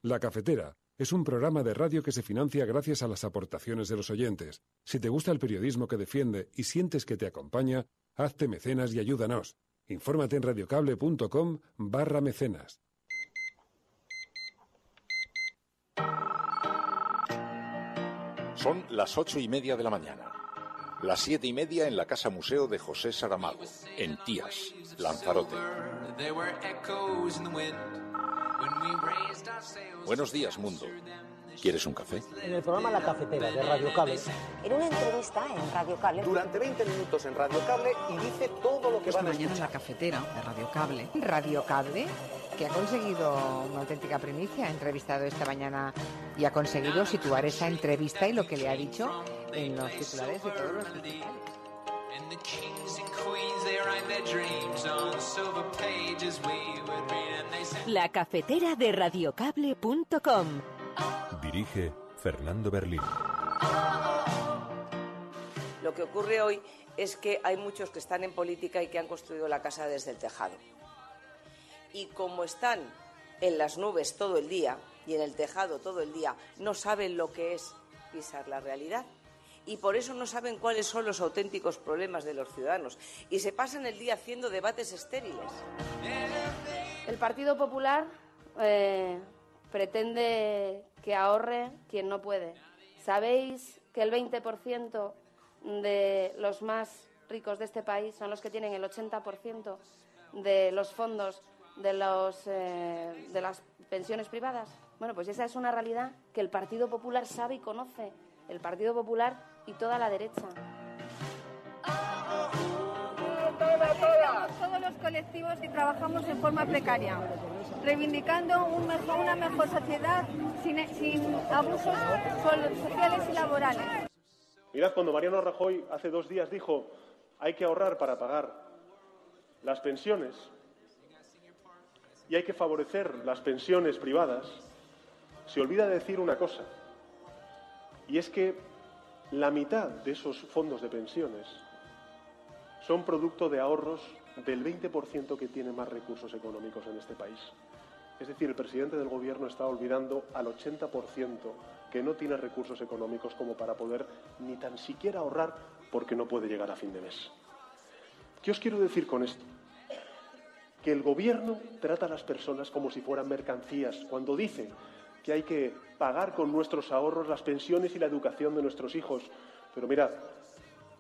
La Cafetera es un programa de radio que se financia gracias a las aportaciones de los oyentes. Si te gusta el periodismo que defiende y sientes que te acompaña, hazte mecenas y ayúdanos. Infórmate en radiocable.com/mecenas. Son las 8:30 de la mañana. Las 7:30 en la Casa Museo de José Saramago, en Tías, Lanzarote. Buenos días, mundo. ¿Quieres un café? En el programa La Cafetera de Radio Cable. En una entrevista en Radio Cable. Durante 20 minutos en Radio Cable y dice todo lo que van a mañana en La Cafetera de Radio Cable. Radio Cable, que ha conseguido una auténtica primicia, ha entrevistado esta mañana y ha conseguido situar esa entrevista y lo que le ha dicho en los titulares de todos los principales. La Cafetera de radiocable.com. Dirige Fernando Berlín. Lo que ocurre hoy es que hay muchos que están en política y que han construido la casa desde el tejado. Y como están en las nubes todo el día y en el tejado todo el día, no saben lo que es pisar la realidad. Y por eso no saben cuáles son los auténticos problemas de los ciudadanos. Y se pasan el día haciendo debates estériles. El Partido Popular pretende que ahorre quien no puede. ¿Sabéis que el 20% de los más ricos de este país son los que tienen el 80% de los fondos de las pensiones privadas? Bueno, pues esa es una realidad que el Partido Popular sabe y conoce. El Partido Popular y toda la derecha. Todos los colectivos que trabajamos en forma precaria, reivindicando una mejor sociedad sin abusos sociales y laborales. Mirad, cuando Mariano Rajoy hace 2 días dijo hay que ahorrar para pagar las pensiones y hay que favorecer las pensiones privadas, se olvida de decir una cosa, y es que la mitad de esos fondos de pensiones son producto de ahorros del 20% que tiene más recursos económicos en este país. Es decir, el presidente del Gobierno está olvidando al 80% que no tiene recursos económicos como para poder ni tan siquiera ahorrar porque no puede llegar a fin de mes. ¿Qué os quiero decir con esto? Que el Gobierno trata a las personas como si fueran mercancías cuando dice que hay que pagar con nuestros ahorros las pensiones y la educación de nuestros hijos. Pero mirad,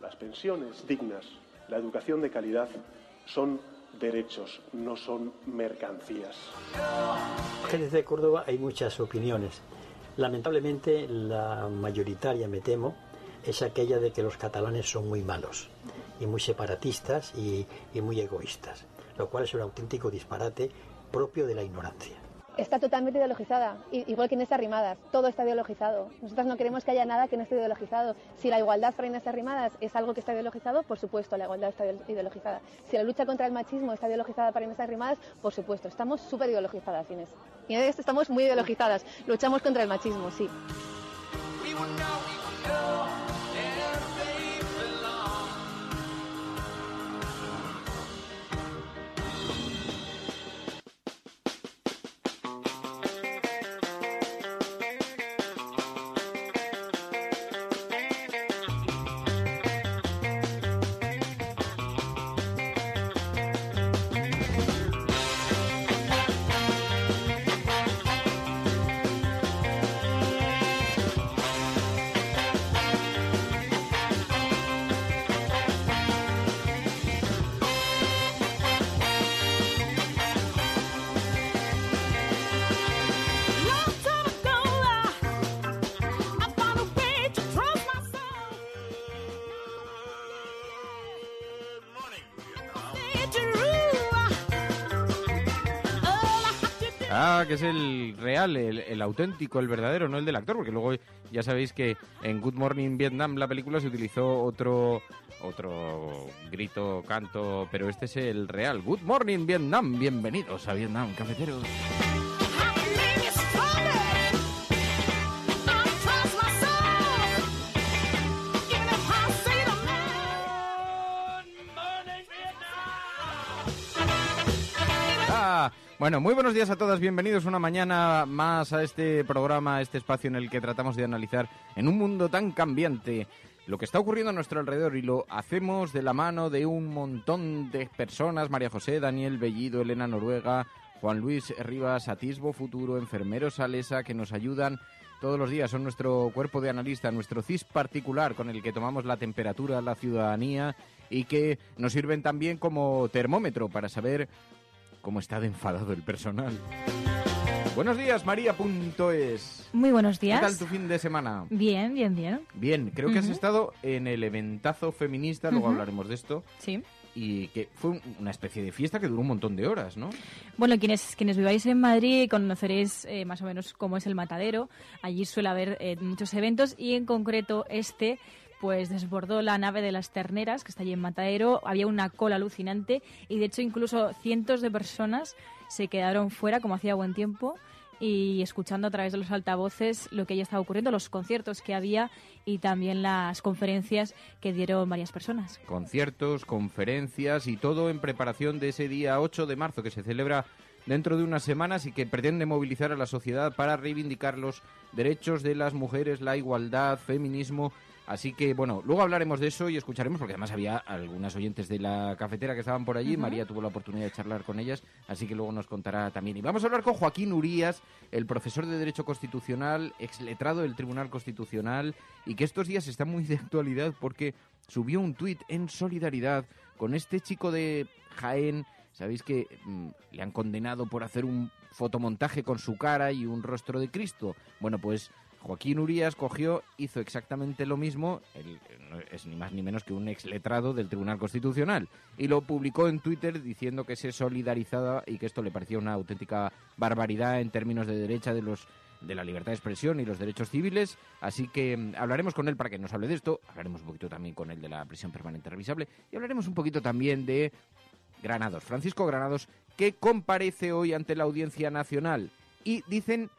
las pensiones dignas, la educación de calidad, son derechos, no son mercancías. Desde Córdoba hay muchas opiniones. Lamentablemente, la mayoritaria, me temo, es aquella de que los catalanes son muy malos y muy separatistas y muy egoístas, lo cual es un auténtico disparate propio de la ignorancia. Está totalmente ideologizada, igual que Inés Arrimadas, todo está ideologizado. Nosotros no queremos que haya nada que no esté ideologizado. Si la igualdad para Inés Arrimadas es algo que está ideologizado, por supuesto, la igualdad está ideologizada. Si la lucha contra el machismo está ideologizada para Inés Arrimadas, por supuesto, estamos súper ideologizadas, Inés. Inés, estamos muy ideologizadas, luchamos contra el machismo, sí. Que es el real, el auténtico, el verdadero, no el del actor, porque luego ya sabéis que en Good Morning Vietnam, la película, se utilizó otro grito, canto, pero este es el real. Good Morning Vietnam, bienvenidos a Vietnam, cafeteros. Bueno, muy buenos días a todas, bienvenidos una mañana más a este programa, a este espacio en el que tratamos de analizar en un mundo tan cambiante lo que está ocurriendo a nuestro alrededor, y lo hacemos de la mano de un montón de personas: María José, Daniel Bellido, Elena Noruega, Juan Luis Rivas, Atisbo Futuro, Enfermeros Alesa, que nos ayudan todos los días. Son nuestro cuerpo de analista, nuestro CIS particular con el que tomamos la temperatura a la ciudadanía y que nos sirven también como termómetro para saber cómo está de enfadado el personal. Buenos días, María.es. Muy buenos días. ¿Qué tal tu fin de semana? Bien, bien, bien. Bien, creo que has estado en el eventazo feminista, luego hablaremos de esto. Sí. Y que fue una especie de fiesta que duró un montón de horas, ¿no? Bueno, quienes viváis en Madrid conoceréis más o menos cómo es el Matadero. Allí suele haber muchos eventos y en concreto pues desbordó la nave de las terneras, que está allí en Matadero. Había una cola alucinante y de hecho incluso cientos de personas se quedaron fuera, como hacía buen tiempo, y escuchando a través de los altavoces lo que ya estaba ocurriendo, los conciertos que había y también las conferencias que dieron varias personas. Conciertos, conferencias y todo en preparación de ese día 8 de marzo que se celebra dentro de unas semanas y que pretende movilizar a la sociedad para reivindicar los derechos de las mujeres, la igualdad, feminismo. Así que, bueno, luego hablaremos de eso y escucharemos, porque además había algunas oyentes de la cafetera que estaban por allí. María tuvo la oportunidad de charlar con ellas, así que luego nos contará también. Y vamos a hablar con Joaquín Urías, el profesor de Derecho Constitucional, exletrado del Tribunal Constitucional, y que estos días está muy de actualidad porque subió un tuit en solidaridad con este chico de Jaén. Sabéis que le han condenado por hacer un fotomontaje con su cara y un rostro de Cristo. Bueno, pues Joaquín Urías hizo exactamente lo mismo, él es ni más ni menos que un exletrado del Tribunal Constitucional, y lo publicó en Twitter diciendo que se solidarizaba y que esto le parecía una auténtica barbaridad en términos de derecha de la libertad de expresión y los derechos civiles. Así que hablaremos con él para que nos hable de esto, hablaremos un poquito también con él de la prisión permanente revisable y hablaremos un poquito también de Granados, Francisco Granados, que comparece hoy ante la Audiencia Nacional y dicen,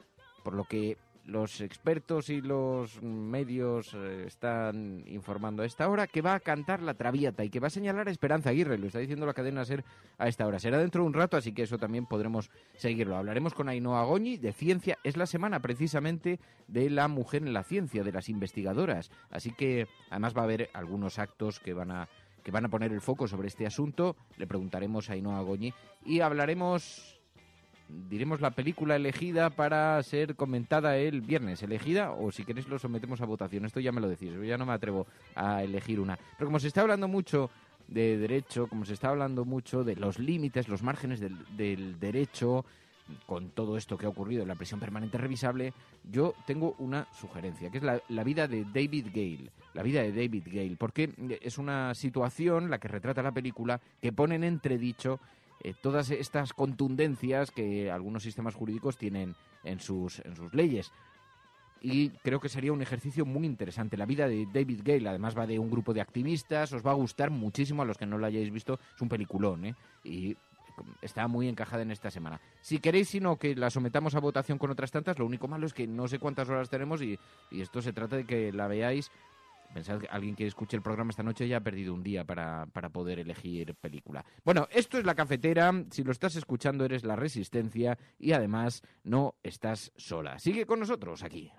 por lo que los expertos y los medios están informando a esta hora, que va a cantar la Traviata y que va a señalar a Esperanza Aguirre. Lo está diciendo la cadena SER a esta hora. Será dentro de un rato, así que eso también podremos seguirlo. Hablaremos con Ainhoa Goñi de Ciencia. Es la semana precisamente de la mujer en la ciencia, de las investigadoras. Así que además va a haber algunos actos que van a poner el foco sobre este asunto. Le preguntaremos a Ainhoa Goñi y diremos la película elegida para ser comentada el viernes. Elegida, o si queréis lo sometemos a votación. Esto ya me lo decís, yo ya no me atrevo a elegir una. Pero como se está hablando mucho de derecho, como se está hablando mucho de los límites, los márgenes del derecho, con todo esto que ha ocurrido en la prisión permanente revisable, yo tengo una sugerencia, que es la vida de David Gale. La vida de David Gale, porque es una situación, la que retrata la película, que pone en entredicho todas estas contundencias que algunos sistemas jurídicos tienen en sus leyes. Y creo que sería un ejercicio muy interesante. La vida de David Gale, además, va de un grupo de activistas. Os va a gustar muchísimo a los que no lo hayáis visto. Es un peliculón, y está muy encajada en esta semana. Si queréis, sino que la sometamos a votación con otras tantas, lo único malo es que no sé cuántas horas tenemos y esto se trata de que la veáis. Pensad que alguien que escuche el programa esta noche ya ha perdido un día para poder elegir película. Bueno, esto es La Cafetera. Si lo estás escuchando, eres La Resistencia y además no estás sola. Sigue con nosotros aquí.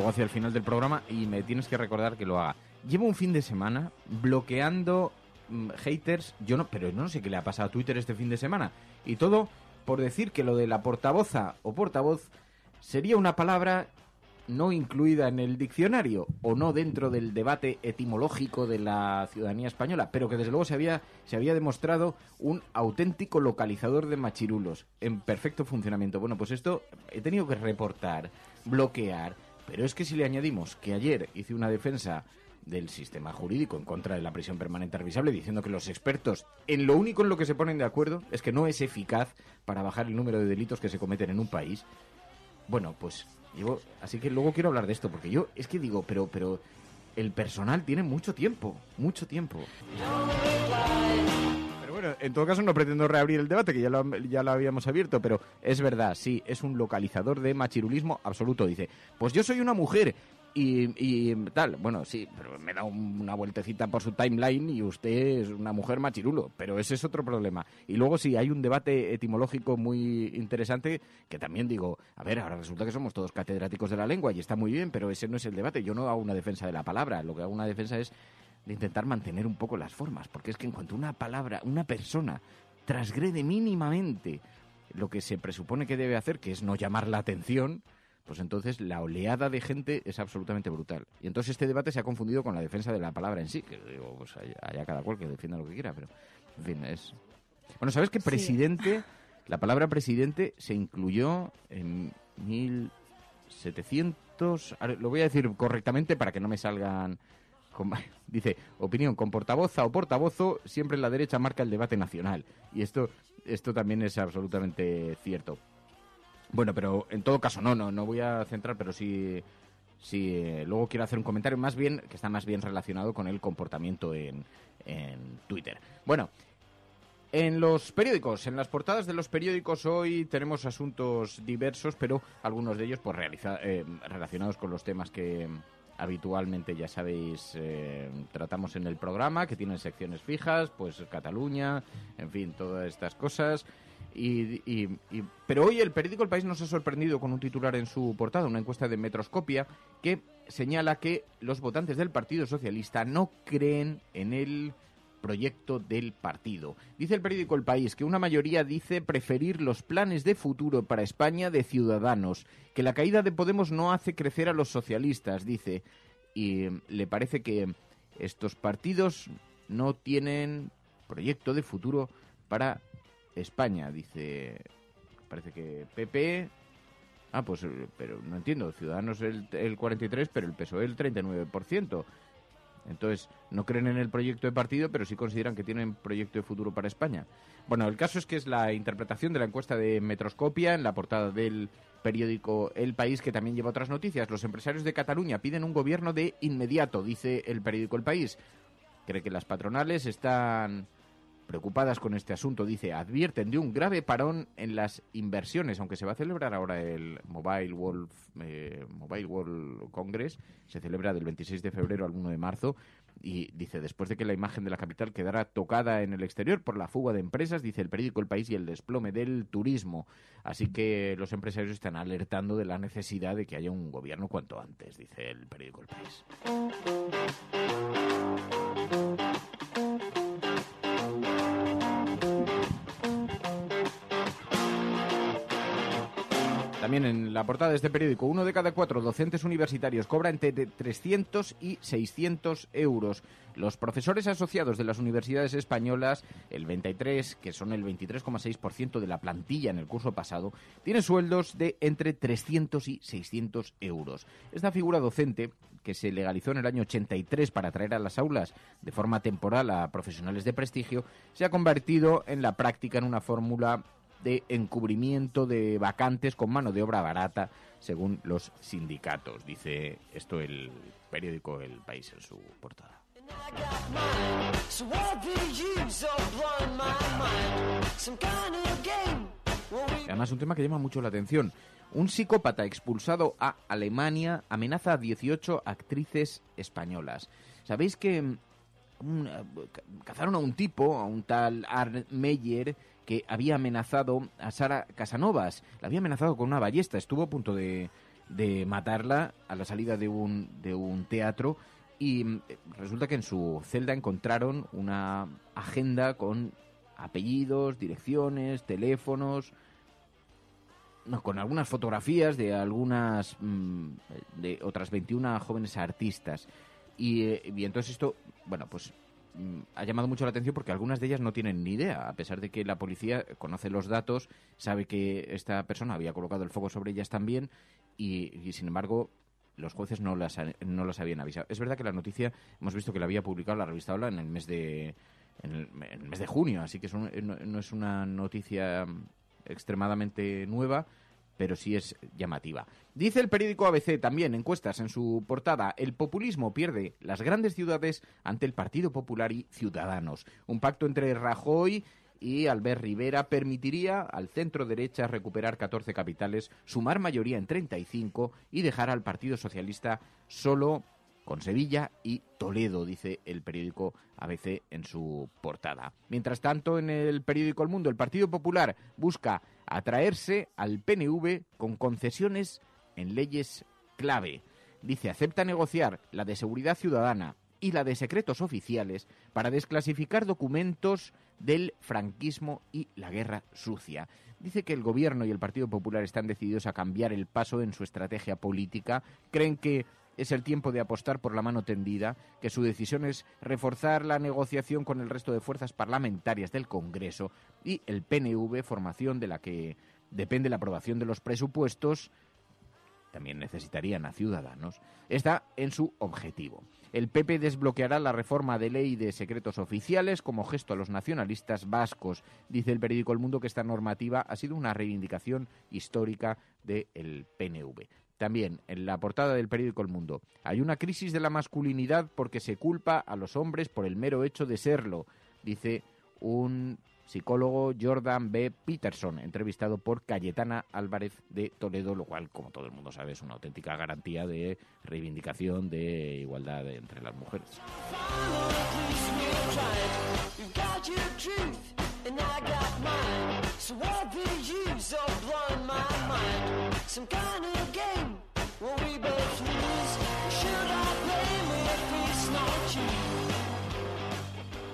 Hacia el final del programa y me tienes que recordar que lo haga. Llevo un fin de semana bloqueando haters, pero no sé qué le ha pasado a Twitter este fin de semana, y todo por decir que lo de la portavoza o portavoz sería una palabra no incluida en el diccionario o no dentro del debate etimológico de la ciudadanía española, pero que desde luego se había demostrado un auténtico localizador de machirulos en perfecto funcionamiento. Bueno, pues esto he tenido que reportar, bloquear. Pero es que si le añadimos que ayer hice una defensa del sistema jurídico en contra de la prisión permanente revisable, diciendo que los expertos, en lo único en lo que se ponen de acuerdo, es que no es eficaz para bajar el número de delitos que se cometen en un país. Bueno, pues así que luego quiero hablar de esto, porque yo es que digo, pero el personal tiene mucho tiempo. Pero Bueno, en todo caso no pretendo reabrir el debate, que ya lo habíamos abierto, pero es verdad, sí, es un localizador de machirulismo absoluto. Dice, pues yo soy una mujer y tal. Bueno, sí, pero me da una vueltecita por su timeline y usted es una mujer machirulo, pero ese es otro problema. Y luego sí, hay un debate etimológico muy interesante que también digo, a ver, ahora resulta que somos todos catedráticos de la lengua y está muy bien, pero ese no es el debate. Yo no hago una defensa de la palabra, lo que hago una defensa es de intentar mantener un poco las formas, porque es que en cuanto una palabra, una persona transgrede mínimamente lo que se presupone que debe hacer, que es no llamar la atención, pues entonces la oleada de gente es absolutamente brutal. Y entonces este debate se ha confundido con la defensa de la palabra en sí, que digo, pues haya cada cual que defienda lo que quiera, pero en fin, es... Bueno, ¿sabes que presidente, la palabra presidente se incluyó en 1700, lo voy a decir correctamente para que no me salgan... Dice, opinión, con portavoza o portavozo, siempre la derecha marca el debate nacional. Y esto también es absolutamente cierto. Bueno, pero en todo caso, no voy a centrar, pero sí luego quiero hacer un comentario más bien, que está más bien relacionado con el comportamiento en Twitter. Bueno, en los periódicos, en las portadas de los periódicos hoy tenemos asuntos diversos, pero algunos de ellos pues relacionados con los temas que habitualmente, ya sabéis, tratamos en el programa, que tienen secciones fijas, pues Cataluña, en fin, todas estas cosas. Pero hoy el periódico El País nos ha sorprendido con un titular en su portada, una encuesta de Metroscopia, que señala que los votantes del Partido Socialista no creen en el proyecto del partido. Dice el periódico El País que una mayoría dice preferir los planes de futuro para España de Ciudadanos, que la caída de Podemos no hace crecer a los socialistas, dice, y le parece que estos partidos no tienen proyecto de futuro para España, dice. Parece que PP... pues, pero no entiendo, Ciudadanos el 43%, pero el PSOE el 39%. Entonces, no creen en el proyecto de partido, pero sí consideran que tienen proyecto de futuro para España. Bueno, el caso es que es la interpretación de la encuesta de Metroscopia en la portada del periódico El País, que también lleva otras noticias. Los empresarios de Cataluña piden un gobierno de inmediato, dice el periódico El País. Cree que las patronales están preocupadas con este asunto, dice, advierten de un grave parón en las inversiones, aunque se va a celebrar ahora el Mobile World Congress, se celebra del 26 de febrero al 1 de marzo, y dice, después de que la imagen de la capital quedara tocada en el exterior por la fuga de empresas, dice el periódico El País, y el desplome del turismo. Así que los empresarios están alertando de la necesidad de que haya un gobierno cuanto antes, dice el periódico El País. También en la portada de este periódico, 1 de cada 4 docentes universitarios cobra entre 300 y 600 euros. Los profesores asociados de las universidades españolas, el 23, que son el 23,6% de la plantilla en el curso pasado, tiene sueldos de entre 300 y 600 euros. Esta figura docente, que se legalizó en el año 83 para traer a las aulas de forma temporal a profesionales de prestigio, se ha convertido en la práctica en una fórmula de encubrimiento de vacantes con mano de obra barata, según los sindicatos. Dice esto el periódico El País en su portada. Además, un tema que llama mucho la atención. Un psicópata expulsado a Alemania amenaza a 18 actrices españolas. ¿Sabéis que cazaron a un tipo, a un tal Arndt Meyer, que había amenazado a Sara Casanovas? La había amenazado con una ballesta, estuvo a punto de matarla a la salida de un teatro, y resulta que en su celda encontraron una agenda con apellidos, direcciones, teléfonos, con algunas fotografías de de otras 21 jóvenes artistas. Y entonces esto, bueno, pues ha llamado mucho la atención porque algunas de ellas no tienen ni idea, a pesar de que la policía conoce los datos, sabe que esta persona había colocado el foco sobre ellas también, y sin embargo los jueces no las habían avisado. Es verdad que la noticia hemos visto que la había publicado la revista Hola en el mes de junio, así que no es una noticia extremadamente nueva, pero sí es llamativa. Dice el periódico ABC también, encuestas en su portada, el populismo pierde las grandes ciudades ante el Partido Popular y Ciudadanos. Un pacto entre Rajoy y Albert Rivera permitiría al centro derecha recuperar 14 capitales, sumar mayoría en 35 y dejar al Partido Socialista solo con Sevilla y Toledo, dice el periódico ABC en su portada. Mientras tanto, en el periódico El Mundo, el Partido Popular busca atraerse al PNV con concesiones en leyes clave. Dice, acepta negociar la de seguridad ciudadana y la de secretos oficiales para desclasificar documentos del franquismo y la guerra sucia. Dice que el Gobierno y el Partido Popular están decididos a cambiar el paso en su estrategia política. Creen que es el tiempo de apostar por la mano tendida, que su decisión es reforzar la negociación con el resto de fuerzas parlamentarias del Congreso y el PNV, formación de la que depende la aprobación de los presupuestos, también necesitarían a Ciudadanos, está en su objetivo. El PP desbloqueará la reforma de ley de secretos oficiales como gesto a los nacionalistas vascos. Dice el periódico El Mundo que esta normativa ha sido una reivindicación histórica del PNV. También, en la portada del periódico El Mundo, hay una crisis de la masculinidad porque se culpa a los hombres por el mero hecho de serlo, dice un psicólogo, Jordan B. Peterson, entrevistado por Cayetana Álvarez de Toledo, lo cual, como todo el mundo sabe, es una auténtica garantía de reivindicación de igualdad entre las mujeres.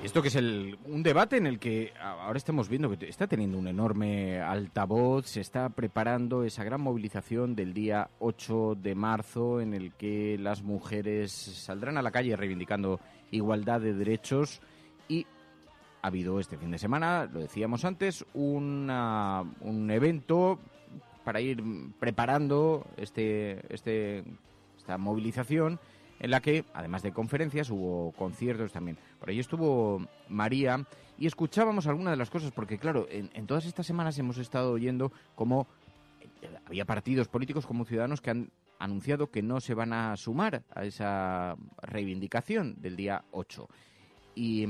Esto que es un debate en el que ahora estamos viendo que está teniendo un enorme altavoz, se está preparando esa gran movilización del día 8 de marzo en el que las mujeres saldrán a la calle reivindicando igualdad de derechos y ha habido este fin de semana, lo decíamos antes, un evento para ir preparando esta movilización en la que, además de conferencias, hubo conciertos también. Por ahí estuvo María y escuchábamos algunas de las cosas, porque claro, en todas estas semanas hemos estado oyendo cómo había partidos políticos como Ciudadanos que han anunciado que no se van a sumar a esa reivindicación del día 8. Y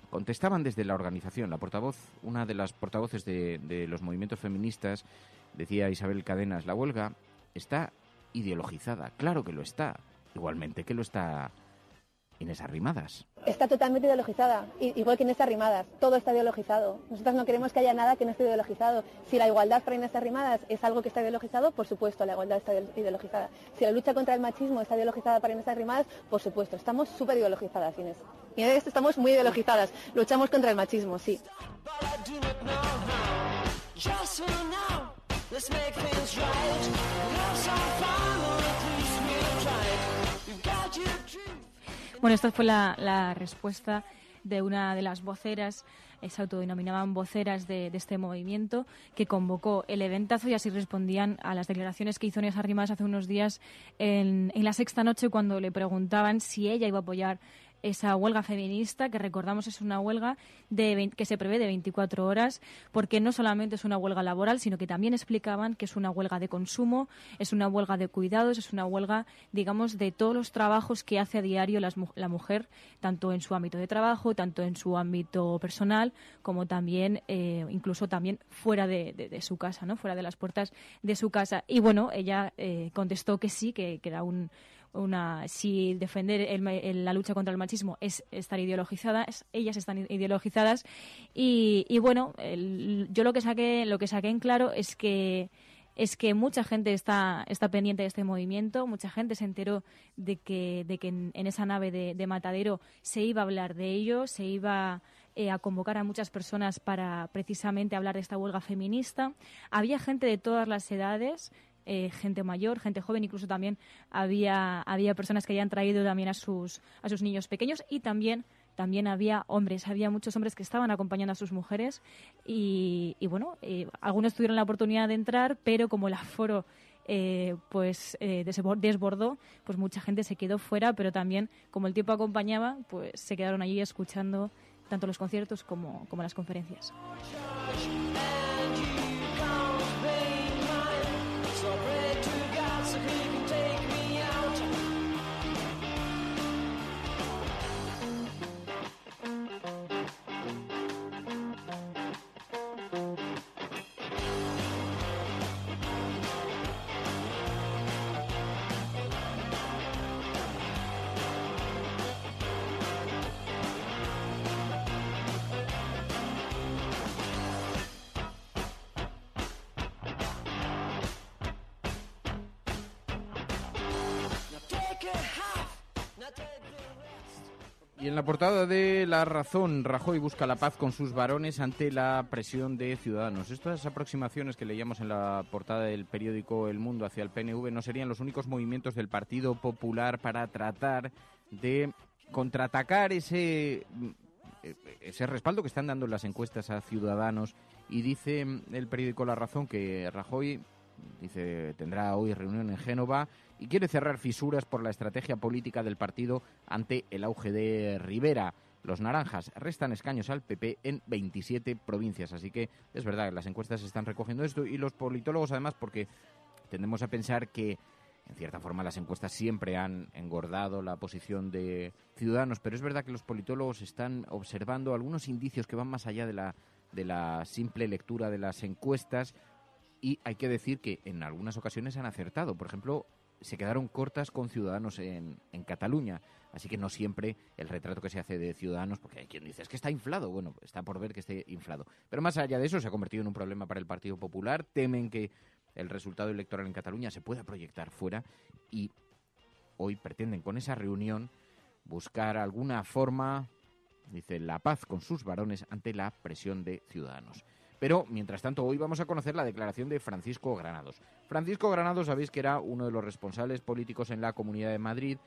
contestaban desde la organización, la portavoz, una de las portavoces de los movimientos feministas, decía Isabel Cadenas, la huelga está ideologizada, claro que lo está. Igualmente que lo está Inés Arrimadas. Está totalmente ideologizada, igual que Inés Arrimadas. Todo está ideologizado. Nosotros no queremos que haya nada que no esté ideologizado. Si la igualdad para Inés Arrimadas es algo que está ideologizado, por supuesto, la igualdad está ideologizada. Si la lucha contra el machismo está ideologizada para Inés Arrimadas, por supuesto. Estamos súper ideologizadas, Inés. Inés, estamos muy ideologizadas. Luchamos contra el machismo, sí. Bueno, esta fue la respuesta de una de las voceras, se autodenominaban voceras de este movimiento, que convocó el eventazo y así respondían a las declaraciones que hizo Inés Arrimadas hace unos días en La Sexta Noche, cuando le preguntaban si ella iba a apoyar esa huelga feminista, que recordamos es una huelga que se prevé de 24 horas, porque no solamente es una huelga laboral, sino que también explicaban que es una huelga de consumo, es una huelga de cuidados, es una huelga, digamos, de todos los trabajos que hace a diario la mujer, tanto en su ámbito de trabajo, tanto en su ámbito personal, como también, incluso también fuera de su casa, ¿no? Fuera de las puertas de su casa. Y bueno, ella contestó que sí, que era si defender la lucha contra el machismo es estar ideologizada, ellas están ideologizadas y bueno, yo lo que saqué en claro es que mucha gente está pendiente de este movimiento, mucha gente se enteró de que en esa nave de Matadero se iba a hablar de ello, se iba a convocar a muchas personas para precisamente hablar de esta huelga feminista. Había gente de todas las edades, gente mayor, gente joven, incluso también había personas que habían traído también a sus niños pequeños y también había hombres, había muchos hombres que estaban acompañando a sus mujeres y bueno, algunos tuvieron la oportunidad de entrar, pero como el aforo desbordó, pues mucha gente se quedó fuera, pero también como el tiempo acompañaba, pues se quedaron allí escuchando tanto los conciertos como las conferencias. Y en la portada de La Razón, Rajoy busca la paz con sus varones ante la presión de Ciudadanos. Estas aproximaciones que leíamos en la portada del periódico El Mundo hacia el PNV no serían los únicos movimientos del Partido Popular para tratar de contraatacar ese respaldo que están dando las encuestas a Ciudadanos. Y dice el periódico La Razón que Rajoy tendrá hoy reunión en Génova y quiere cerrar fisuras por la estrategia política del partido ante el auge de Rivera. Los naranjas restan escaños al PP en 27 provincias, así que es verdad que las encuestas están recogiendo esto, y los politólogos además, porque tendemos a pensar que en cierta forma las encuestas siempre han engordado la posición de Ciudadanos, pero es verdad que los politólogos están observando algunos indicios que van más allá de la simple lectura de las encuestas, y hay que decir que en algunas ocasiones han acertado. Por ejemplo, se quedaron cortas con Ciudadanos en Cataluña, así que no siempre el retrato que se hace de Ciudadanos, porque hay quien dice, es que está inflado. Bueno, está por ver que esté inflado. Pero más allá de eso, se ha convertido en un problema para el Partido Popular. Temen que el resultado electoral en Cataluña se pueda proyectar fuera, y hoy pretenden con esa reunión buscar alguna forma, dice, la paz con sus varones ante la presión de Ciudadanos. Pero, mientras tanto, hoy vamos a conocer la declaración de Francisco Granados. Francisco Granados, sabéis que era uno de los responsables políticos en la Comunidad de Madrid,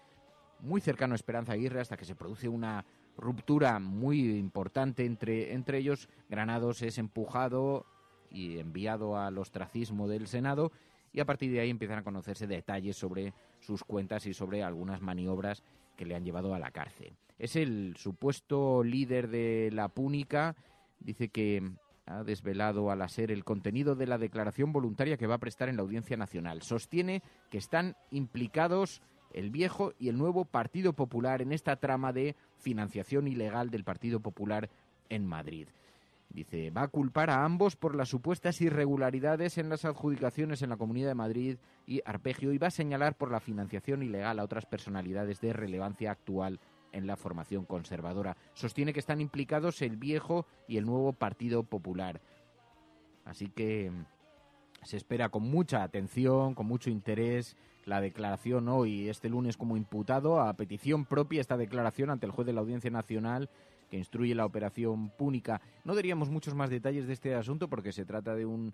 muy cercano a Esperanza Aguirre, hasta que se produce una ruptura muy importante entre ellos. Granados es empujado y enviado al ostracismo del Senado, y a partir de ahí empiezan a conocerse detalles sobre sus cuentas y sobre algunas maniobras que le han llevado a la cárcel. Es el supuesto líder de la Púnica. Dice que ha desvelado a la SER el contenido de la declaración voluntaria que va a prestar en la Audiencia Nacional. Sostiene que están implicados el viejo y el nuevo Partido Popular en esta trama de financiación ilegal del Partido Popular en Madrid. Dice, va a culpar a ambos por las supuestas irregularidades en las adjudicaciones en la Comunidad de Madrid y Arpegio, y va a señalar por la financiación ilegal a otras personalidades de relevancia actual en la formación conservadora. Sostiene que están implicados el viejo y el nuevo Partido Popular. Así que se espera con mucha atención, con mucho interés, la declaración hoy, este lunes, como imputado, a petición propia, esta declaración ante el juez de la Audiencia Nacional que instruye la operación Púnica. No daríamos muchos más detalles de este asunto porque se trata de un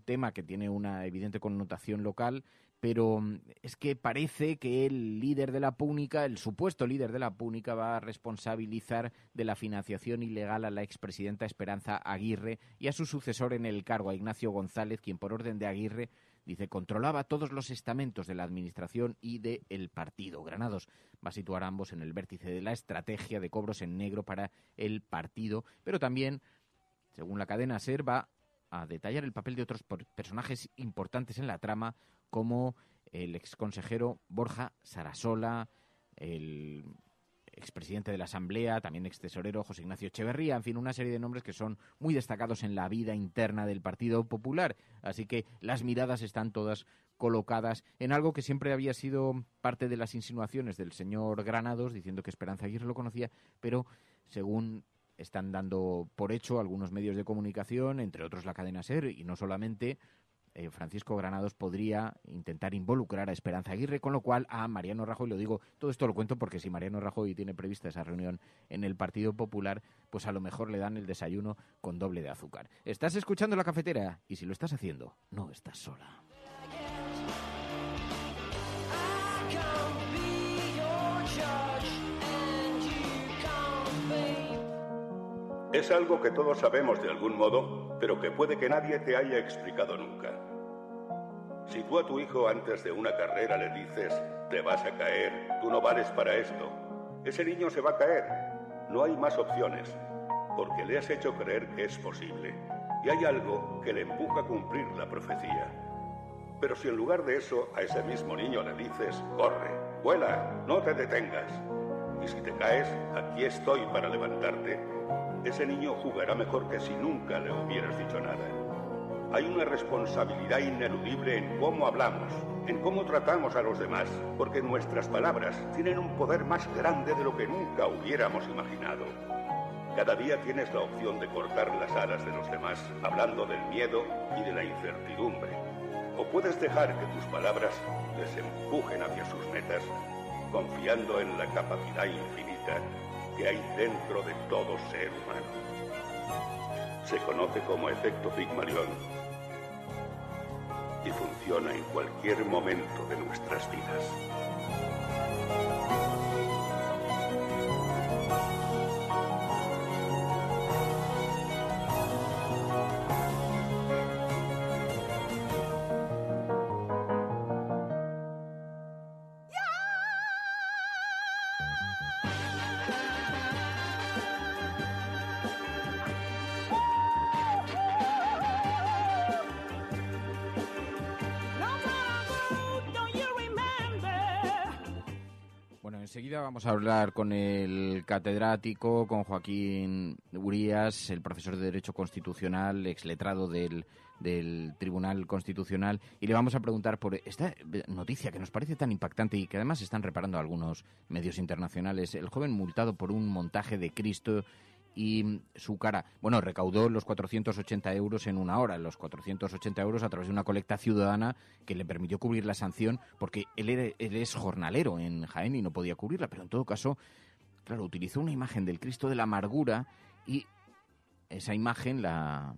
tema que tiene una evidente connotación local, pero es que parece que el líder de la Púnica, el supuesto líder de la Púnica, va a responsabilizar de la financiación ilegal a la expresidenta Esperanza Aguirre y a su sucesor en el cargo, a Ignacio González, quien por orden de Aguirre, dice, controlaba todos los estamentos de la administración y del partido. Granados va a situar a ambos en el vértice de la estrategia de cobros en negro para el partido, pero también, según la cadena SER, va a detallar el papel de otros personajes importantes en la trama, como el exconsejero Borja Sarasola, el expresidente de la Asamblea, también extesorero José Ignacio Echeverría, en fin, una serie de nombres que son muy destacados en la vida interna del Partido Popular. Así que las miradas están todas colocadas en algo que siempre había sido parte de las insinuaciones del señor Granados, diciendo que Esperanza Aguirre lo conocía, pero según están dando por hecho algunos medios de comunicación, entre otros la cadena SER, y no solamente, Francisco Granados podría intentar involucrar a Esperanza Aguirre, con lo cual a Mariano Rajoy, lo digo, todo esto lo cuento porque si Mariano Rajoy tiene prevista esa reunión en el Partido Popular, pues a lo mejor le dan el desayuno con doble de azúcar. Estás escuchando La Cafetera, y si lo estás haciendo, no estás sola. Es algo que todos sabemos de algún modo, pero que puede que nadie te haya explicado nunca. Si tú a tu hijo antes de una carrera le dices, te vas a caer, tú no vales para esto, ese niño se va a caer. No hay más opciones, porque le has hecho creer que es posible. Y hay algo que le empuja a cumplir la profecía. Pero si en lugar de eso a ese mismo niño le dices, corre, vuela, no te detengas, y si te caes, aquí estoy para levantarte, ese niño jugará mejor que si nunca le hubieras dicho nada. Hay una responsabilidad ineludible en cómo hablamos, en cómo tratamos a los demás, porque nuestras palabras tienen un poder más grande de lo que nunca hubiéramos imaginado. Cada día tienes la opción de cortar las alas de los demás, hablando del miedo y de la incertidumbre. O puedes dejar que tus palabras les empujen hacia sus metas, confiando en la capacidad infinita que hay dentro de todo ser humano. Se conoce como efecto Pigmalión y funciona en cualquier momento de nuestras vidas. Enseguida vamos a hablar con el catedrático, con Joaquín Urías, el profesor de Derecho Constitucional, exletrado del Tribunal Constitucional, y le vamos a preguntar por esta noticia que nos parece tan impactante y que además están reparando algunos medios internacionales. El joven multado por un montaje de Cristo y su cara, bueno, recaudó los 480 euros en una hora, los 480 euros a través de una colecta ciudadana que le permitió cubrir la sanción, porque él es jornalero en Jaén y no podía cubrirla, pero en todo caso, claro, utilizó una imagen del Cristo de la Amargura y esa imagen la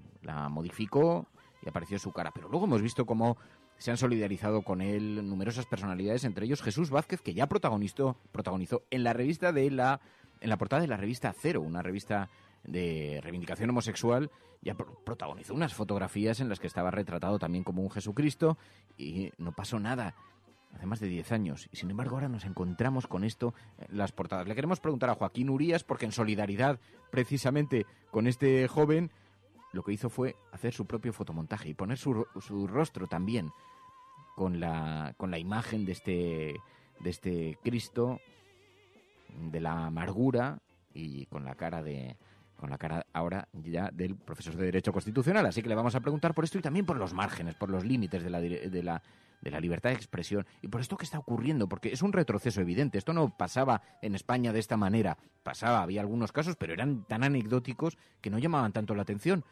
modificó y apareció su cara. Pero luego hemos visto cómo se han solidarizado con él numerosas personalidades, entre ellos Jesús Vázquez, que ya protagonizó en la revista en la portada de la revista Cero, una revista de reivindicación homosexual, ya protagonizó unas fotografías en las que estaba retratado también como un Jesucristo y no pasó nada hace más de 10 años. Y sin embargo ahora nos encontramos con esto en las portadas. Le queremos preguntar a Joaquín Urías, porque en solidaridad precisamente con este joven, lo que hizo fue hacer su propio fotomontaje y poner su rostro también con la imagen de este Cristo de la amargura y con la cara ahora ya del profesor de Derecho Constitucional. Así que le vamos a preguntar por esto y también por los márgenes, por los límites de la libertad de expresión y por esto que está ocurriendo, porque es un retroceso evidente. Esto no pasaba en España de esta manera. Había algunos casos, pero eran tan anecdóticos que no llamaban tanto la atención.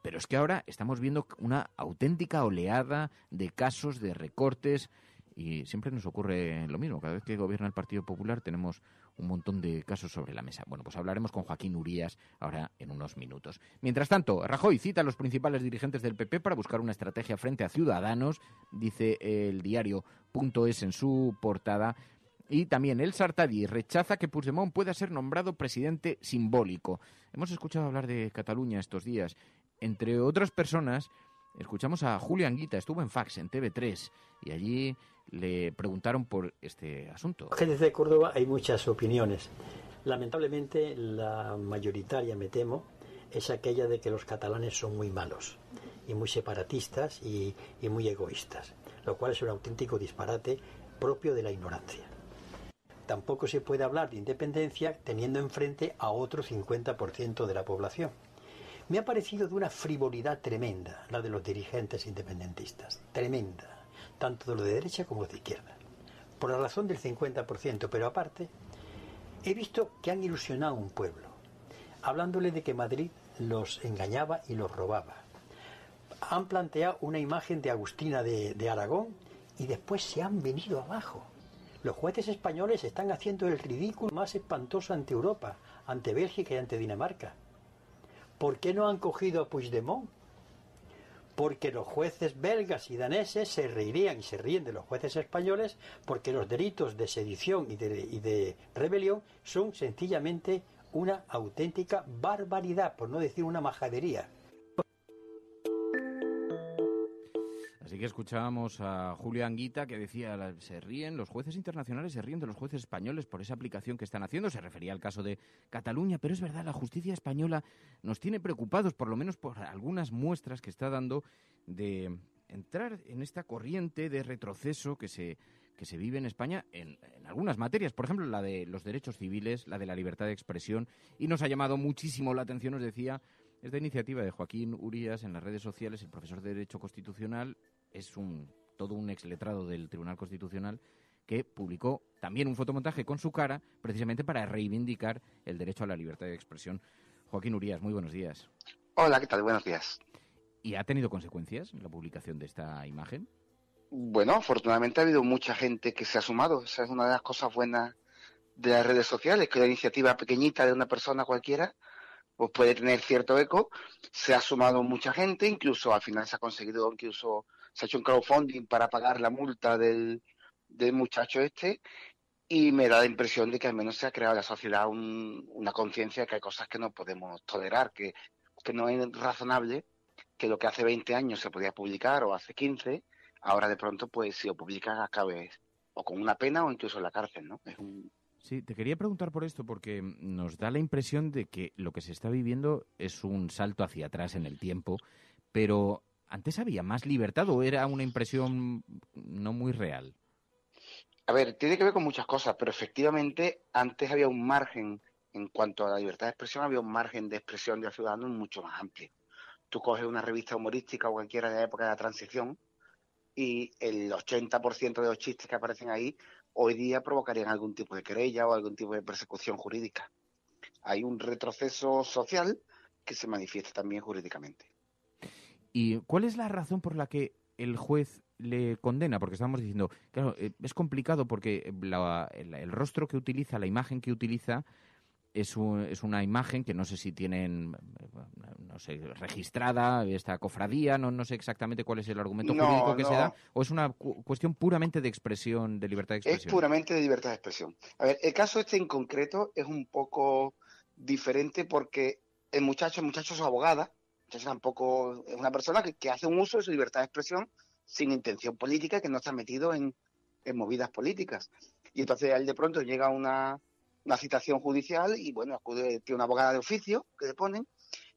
Pero es que ahora estamos viendo una auténtica oleada de casos, de recortes, y siempre nos ocurre lo mismo. Cada vez que gobierna el Partido Popular tenemos un montón de casos sobre la mesa. Bueno, pues hablaremos con Joaquín Urías ahora en unos minutos. Mientras tanto, Rajoy cita a los principales dirigentes del PP para buscar una estrategia frente a Ciudadanos, dice el diario.es en su portada. Y también el Sartadi rechaza que Puigdemont pueda ser nombrado presidente simbólico. Hemos escuchado hablar de Cataluña estos días. Entre otras personas, escuchamos a Julia Anguita, estuvo en Fax, en TV3, y allí le preguntaron por este asunto. Desde Córdoba hay muchas opiniones. Lamentablemente, la mayoritaria, me temo, es aquella de que los catalanes son muy malos y muy separatistas y muy egoístas, lo cual es un auténtico disparate propio de la ignorancia. Tampoco se puede hablar de independencia teniendo enfrente a otro 50% de la población. Me ha parecido de una frivolidad tremenda la de los dirigentes independentistas, tremenda, tanto de lo de derecha como de izquierda, por la razón del 50%, pero aparte he visto que han ilusionado a un pueblo, hablándole de que Madrid los engañaba y los robaba. Han planteado una imagen de Agustina de Aragón y después se han venido abajo. Los jueces españoles están haciendo el ridículo más espantoso ante Europa, ante Bélgica y ante Dinamarca. ¿Por qué no han cogido a Puigdemont? Porque los jueces belgas y daneses se reirían y se ríen de los jueces españoles, porque los delitos de sedición y de rebelión son sencillamente una auténtica barbaridad, por no decir una majadería. Así que escuchábamos a Julia Anguita que decía, los jueces internacionales se ríen de los jueces españoles por esa aplicación que están haciendo. Se refería al caso de Cataluña, pero es verdad, la justicia española nos tiene preocupados, por lo menos por algunas muestras que está dando de entrar en esta corriente de retroceso que se vive en España en algunas materias. Por ejemplo, la de los derechos civiles, la de la libertad de expresión. Y nos ha llamado muchísimo la atención, os decía, esta iniciativa de Joaquín Urías en las redes sociales. El profesor de Derecho Constitucional es todo un exletrado del Tribunal Constitucional que publicó también un fotomontaje con su cara precisamente para reivindicar el derecho a la libertad de expresión. Joaquín Urías, muy buenos días. Hola, ¿qué tal? Buenos días. ¿Y ha tenido consecuencias la publicación de esta imagen? Bueno, afortunadamente ha habido mucha gente que se ha sumado. Esa es una de las cosas buenas de las redes sociales, que una iniciativa pequeñita de una persona cualquiera pues puede tener cierto eco. Se ha sumado mucha gente, incluso al final se ha conseguido, incluso se ha hecho un crowdfunding para pagar la multa del muchacho este, y me da la impresión de que al menos se ha creado en la sociedad una conciencia que hay cosas que no podemos tolerar, que no es razonable que lo que hace 20 años se podía publicar o hace 15, ahora de pronto pues si lo publican acabe o con una pena o incluso en la cárcel, ¿no? Sí, te quería preguntar por esto porque nos da la impresión de que lo que se está viviendo es un salto hacia atrás en el tiempo, pero ¿antes había más libertad o era una impresión no muy real? A ver, tiene que ver con muchas cosas, pero efectivamente antes había un margen, en cuanto a la libertad de expresión, había un margen de expresión de los ciudadanos mucho más amplio. Tú coges una revista humorística o cualquiera de la época de la transición y el 80% de los chistes que aparecen ahí hoy día provocarían algún tipo de querella o algún tipo de persecución jurídica. Hay un retroceso social que se manifiesta también jurídicamente. ¿Y cuál es la razón por la que el juez le condena? Porque estábamos diciendo, claro, es complicado porque el rostro que utiliza, la imagen que utiliza, es una imagen que no sé si tienen, no sé, registrada esta cofradía, no sé exactamente cuál es el argumento jurídico que se da, o es una cuestión puramente de expresión, de libertad de expresión. Es puramente de libertad de expresión. A ver, el caso este en concreto es un poco diferente porque el muchacho es su abogada, entonces tampoco es una persona que hace un uso de su libertad de expresión sin intención política, que no está metido en movidas políticas. Y entonces a él de pronto llega una citación judicial y bueno, tiene una abogada de oficio que le ponen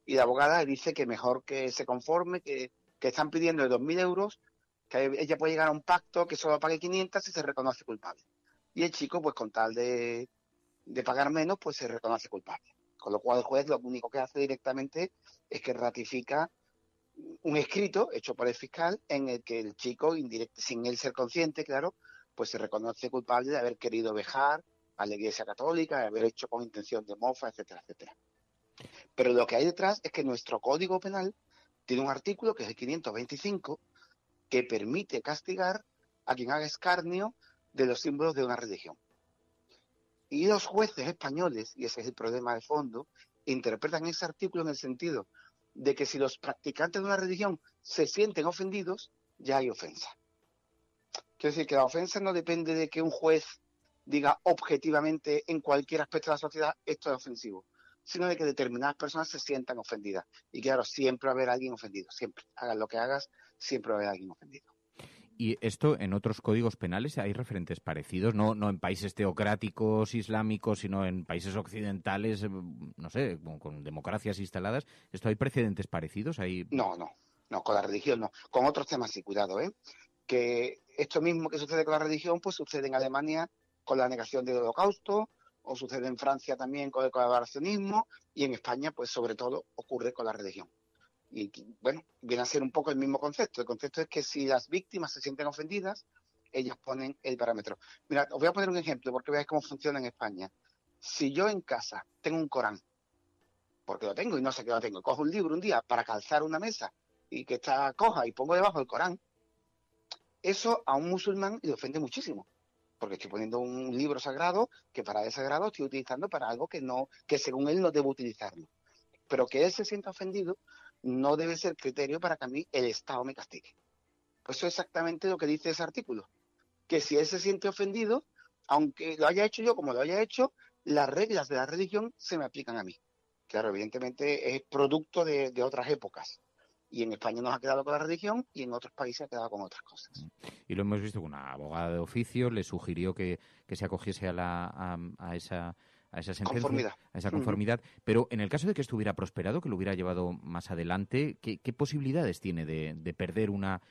y la abogada le dice que mejor que se conforme, que están pidiendo de 2.000 euros, que ella puede llegar a un pacto que solo pague 500 y se reconoce culpable. Y el chico, pues con tal de pagar menos, pues se reconoce culpable. Con lo cual el juez lo único que hace directamente es que ratifica un escrito hecho por el fiscal en el que el chico, sin él ser consciente, claro, pues se reconoce culpable de haber querido vejar a la Iglesia Católica, de haber hecho con intención de mofa, etcétera, etcétera. Pero lo que hay detrás es que nuestro Código Penal tiene un artículo, que es el 525, que permite castigar a quien haga escarnio de los símbolos de una religión. Y los jueces españoles, y ese es el problema de fondo, interpretan ese artículo en el sentido de que si los practicantes de una religión se sienten ofendidos, ya hay ofensa. Quiero decir que la ofensa no depende de que un juez diga objetivamente en cualquier aspecto de la sociedad esto es ofensivo, sino de que determinadas personas se sientan ofendidas. Y claro, siempre va a haber alguien ofendido, siempre. Hagas lo que hagas, siempre va a haber alguien ofendido. ¿Y esto en otros códigos penales hay referentes parecidos? No en países teocráticos islámicos, sino en países occidentales, no sé, con democracias instaladas. ¿Esto hay precedentes parecidos? No, con la religión no. Con otros temas sí, cuidado, que esto mismo que sucede con la religión, pues sucede en Alemania con la negación del Holocausto, o sucede en Francia también con el colaboracionismo, y en España, pues sobre todo, ocurre con la religión. Y bueno, viene a ser un poco el mismo concepto. El concepto es que si las víctimas se sienten ofendidas, ellas ponen el parámetro. Mira, os voy a poner un ejemplo porque veáis cómo funciona en España. Si yo en casa tengo un Corán, porque lo tengo y no sé qué lo tengo, cojo un libro un día para calzar una mesa y que está coja y pongo debajo el Corán, eso a un musulmán le ofende muchísimo. Porque estoy poniendo un libro sagrado que para él sagrado estoy utilizando para algo que según él no debo utilizarlo. Pero que él se sienta ofendido no debe ser criterio para que a mí el Estado me castigue. Pues eso es exactamente lo que dice ese artículo. Que si él se siente ofendido, aunque lo haya hecho yo como lo haya hecho, las reglas de la religión se me aplican a mí. Claro, evidentemente es producto de otras épocas. Y en España nos ha quedado con la religión y en otros países ha quedado con otras cosas. Y lo hemos visto con una abogada de oficio, le sugirió que se acogiese a esa sentencia, a esa conformidad. Pero en el caso de que estuviera prosperado, que lo hubiera llevado más adelante, ¿qué posibilidades tiene de perder una...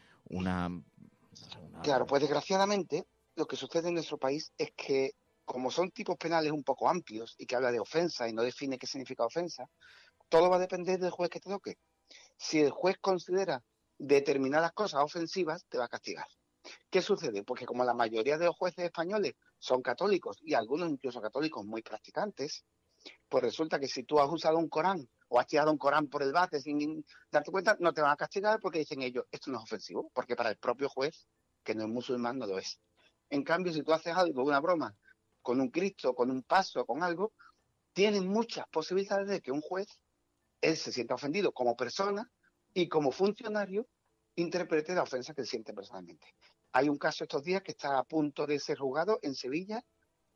Claro, pues desgraciadamente lo que sucede en nuestro país es que como son tipos penales un poco amplios y que habla de ofensa y no define qué significa ofensa, todo va a depender del juez que te toque. Si el juez considera determinadas cosas ofensivas, te va a castigar. ¿Qué sucede? Porque como la mayoría de los jueces españoles son católicos y algunos incluso católicos muy practicantes, pues resulta que si tú has usado un Corán o has tirado un Corán por el bate sin darte cuenta, no te van a castigar porque dicen ellos, esto no es ofensivo, porque para el propio juez, que no es musulmán, no lo es. En cambio, si tú haces algo, una broma, con un Cristo, con un paso, con algo, tienen muchas posibilidades de que un juez, él se sienta ofendido como persona y como funcionario, interprete la ofensa que él siente personalmente. Hay un caso estos días que está a punto de ser juzgado en Sevilla,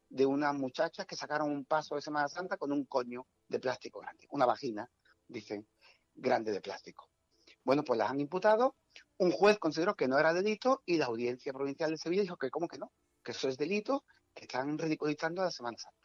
de unas muchachas que sacaron un paso de Semana Santa con un coño de plástico grande, una vagina, dicen, grande de plástico. Bueno, pues las han imputado, un juez consideró que no era delito y la Audiencia Provincial de Sevilla dijo que cómo que no, que eso es delito, que están ridiculizando a la Semana Santa.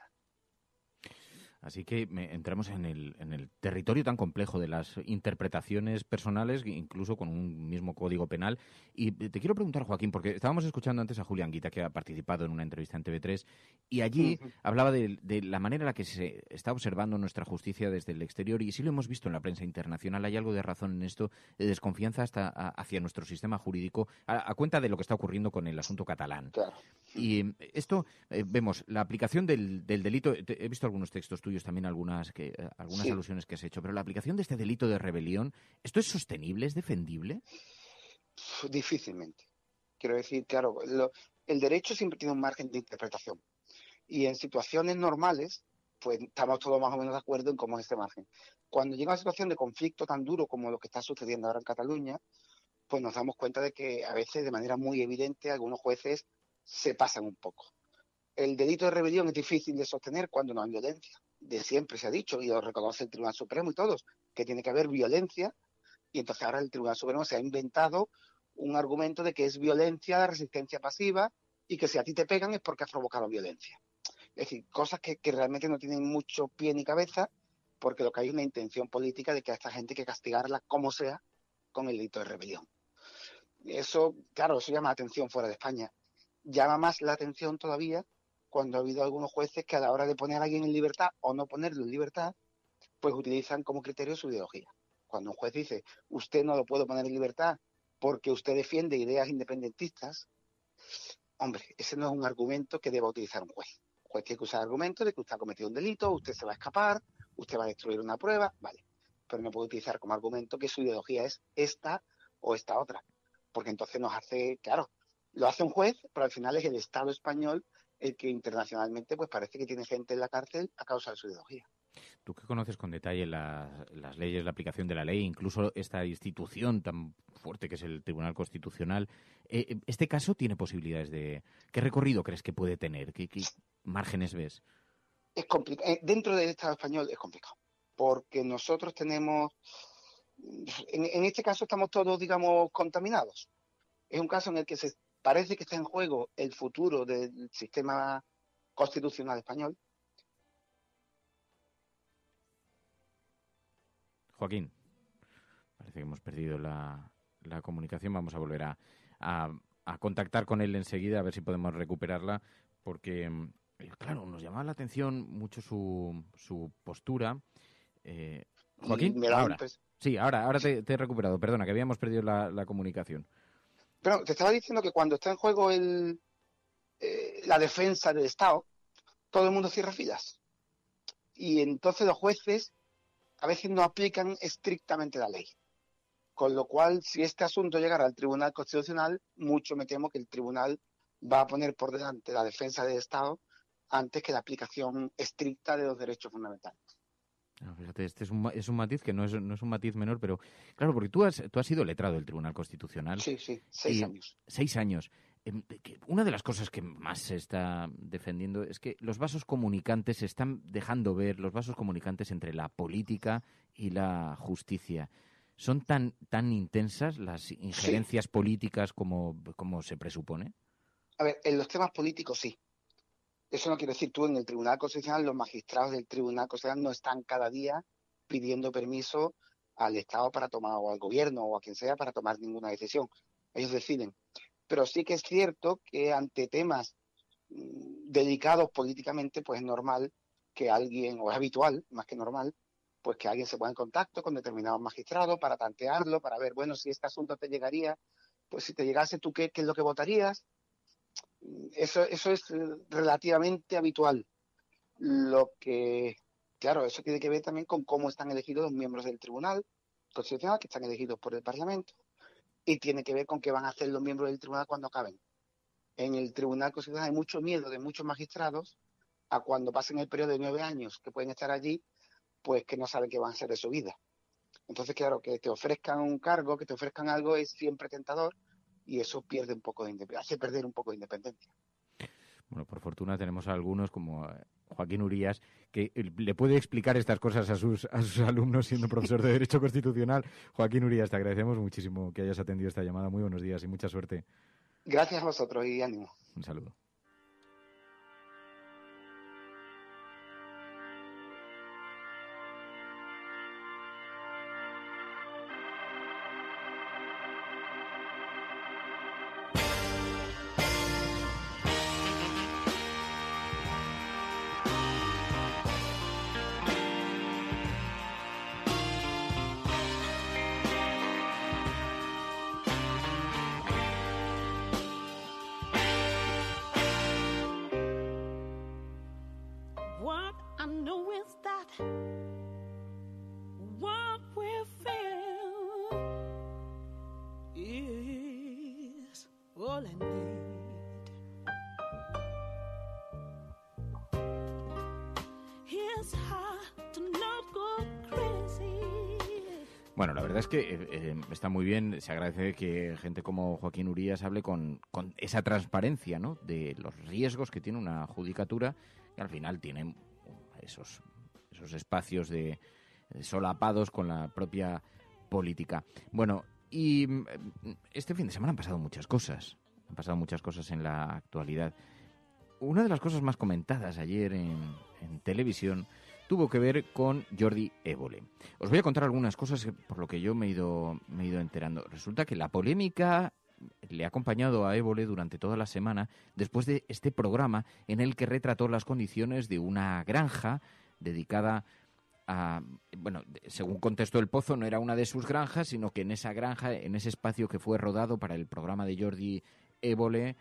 Así que entramos en el territorio tan complejo de las interpretaciones personales, incluso con un mismo código penal. Y te quiero preguntar, Joaquín, porque estábamos escuchando antes a Julián Guita, que ha participado en una entrevista en TV3, y allí hablaba de la manera en la que se está observando nuestra justicia desde el exterior, y sí lo hemos visto en la prensa internacional. Hay algo de razón en esto, de desconfianza hasta hacia nuestro sistema jurídico, a cuenta de lo que está ocurriendo con el asunto catalán. Claro. Y esto, vemos, la aplicación del delito, he visto algunos textos tuyos también, algunas sí, alusiones que has hecho, pero la aplicación de este delito de rebelión, ¿esto es sostenible, es defendible? Difícilmente. Quiero decir, claro, el derecho siempre tiene un margen de interpretación. Y en situaciones normales, pues estamos todos más o menos de acuerdo en cómo es este margen. Cuando llega una situación de conflicto tan duro como lo que está sucediendo ahora en Cataluña, pues nos damos cuenta de que a veces, de manera muy evidente, algunos jueces se pasan un poco. El delito de rebelión es difícil de sostener cuando no hay violencia. De siempre se ha dicho, y lo reconoce el Tribunal Supremo y todos, que tiene que haber violencia, y entonces ahora el Tribunal Supremo se ha inventado un argumento de que es violencia, resistencia pasiva, y que si a ti te pegan es porque has provocado violencia. Es decir, cosas que realmente no tienen mucho pie ni cabeza, porque lo que hay es una intención política de que a esta gente hay que castigarla como sea con el delito de rebelión. Eso, claro, eso llama la atención fuera de España. Llama más la atención todavía cuando ha habido algunos jueces que a la hora de poner a alguien en libertad o no ponerlo en libertad, pues utilizan como criterio su ideología. Cuando un juez dice, usted no lo puede poner en libertad porque usted defiende ideas independentistas, hombre, ese no es un argumento que deba utilizar un juez. Un juez tiene que usar argumentos de que usted ha cometido un delito, usted se va a escapar, usted va a destruir una prueba, vale. Pero no puede utilizar como argumento que su ideología es esta o esta otra. Porque entonces nos hace, claro, lo hace un juez, pero al final es el Estado español el que internacionalmente pues parece que tiene gente en la cárcel a causa de su ideología. Tú que conoces con detalle las leyes, la aplicación de la ley, incluso esta institución tan fuerte que es el Tribunal Constitucional, ¿este caso tiene posibilidades de...? ¿Qué recorrido crees que puede tener? ¿Qué márgenes ves? Es complicado. Dentro del Estado español es complicado, porque nosotros tenemos... En este caso estamos todos, digamos, contaminados. Es un caso en el que parece que está en juego el futuro del sistema constitucional español. Joaquín, parece que hemos perdido la comunicación. Vamos a volver a contactar con él enseguida, a ver si podemos recuperarla, porque, claro, nos llamaba la atención mucho su postura. Joaquín, ahora. Sí, ahora te he recuperado. Perdona, que habíamos perdido la comunicación. Pero te estaba diciendo que cuando está en juego la defensa del Estado, todo el mundo cierra filas. Y entonces los jueces a veces no aplican estrictamente la ley. Con lo cual, si este asunto llegara al Tribunal Constitucional, mucho me temo que el Tribunal va a poner por delante la defensa del Estado antes que la aplicación estricta de los derechos fundamentales. Fíjate, este es un matiz que no es un matiz menor, pero claro, porque tú has sido letrado del Tribunal Constitucional. Sí, 6 años. 6 años. Una de las cosas que más se está defendiendo es que los vasos comunicantes se están dejando ver, los vasos comunicantes entre la política y la justicia. ¿Son tan intensas las injerencias políticas como se presupone? A ver, en los temas políticos sí. Eso no quiere decir tú en el Tribunal Constitucional, los magistrados del Tribunal Constitucional no están cada día pidiendo permiso al Estado para tomar, o al gobierno o a quien sea, para tomar ninguna decisión. Ellos deciden. Pero sí que es cierto que ante temas delicados políticamente, pues es normal que alguien, o es habitual, más que normal, pues que alguien se ponga en contacto con determinados magistrados para tantearlo, para ver, bueno, si este asunto te llegaría, pues si te llegase tú, ¿qué es lo que votarías? Eso es relativamente habitual. Lo que, claro, eso tiene que ver también con cómo están elegidos los miembros del Tribunal Constitucional, que están elegidos por el Parlamento, y tiene que ver con qué van a hacer los miembros del Tribunal cuando acaben. En el Tribunal Constitucional hay mucho miedo de muchos magistrados a cuando pasen el periodo de 9 años que pueden estar allí, pues que no saben qué van a hacer de su vida. Entonces, claro, que te ofrezcan un cargo, que te ofrezcan algo es siempre tentador y eso pierde un poco de hace perder un poco de independencia. Bueno, por fortuna tenemos a algunos como Joaquín Urías, que le puede explicar estas cosas a sus alumnos siendo profesor de Derecho Constitucional. Joaquín Urías, te agradecemos muchísimo que hayas atendido esta llamada. Muy buenos días y mucha suerte. Gracias a vosotros y ánimo. Un saludo. Bueno, la verdad es que está muy bien, se agradece que gente como Joaquín Urías hable con esa transparencia, ¿no?, de los riesgos que tiene una judicatura, que al final tiene esos espacios de solapados con la propia política. Bueno, y este fin de semana han pasado muchas cosas en la actualidad. Una de las cosas más comentadas ayer en televisión tuvo que ver con Jordi Évole. Os voy a contar algunas cosas por lo que yo me he ido enterando. Resulta que la polémica le ha acompañado a Évole durante toda la semana después de este programa en el que retrató las condiciones de una granja dedicada a... Bueno, según contestó El Pozo, no era una de sus granjas, sino que en esa granja, en ese espacio que fue rodado para el programa de Jordi Évole,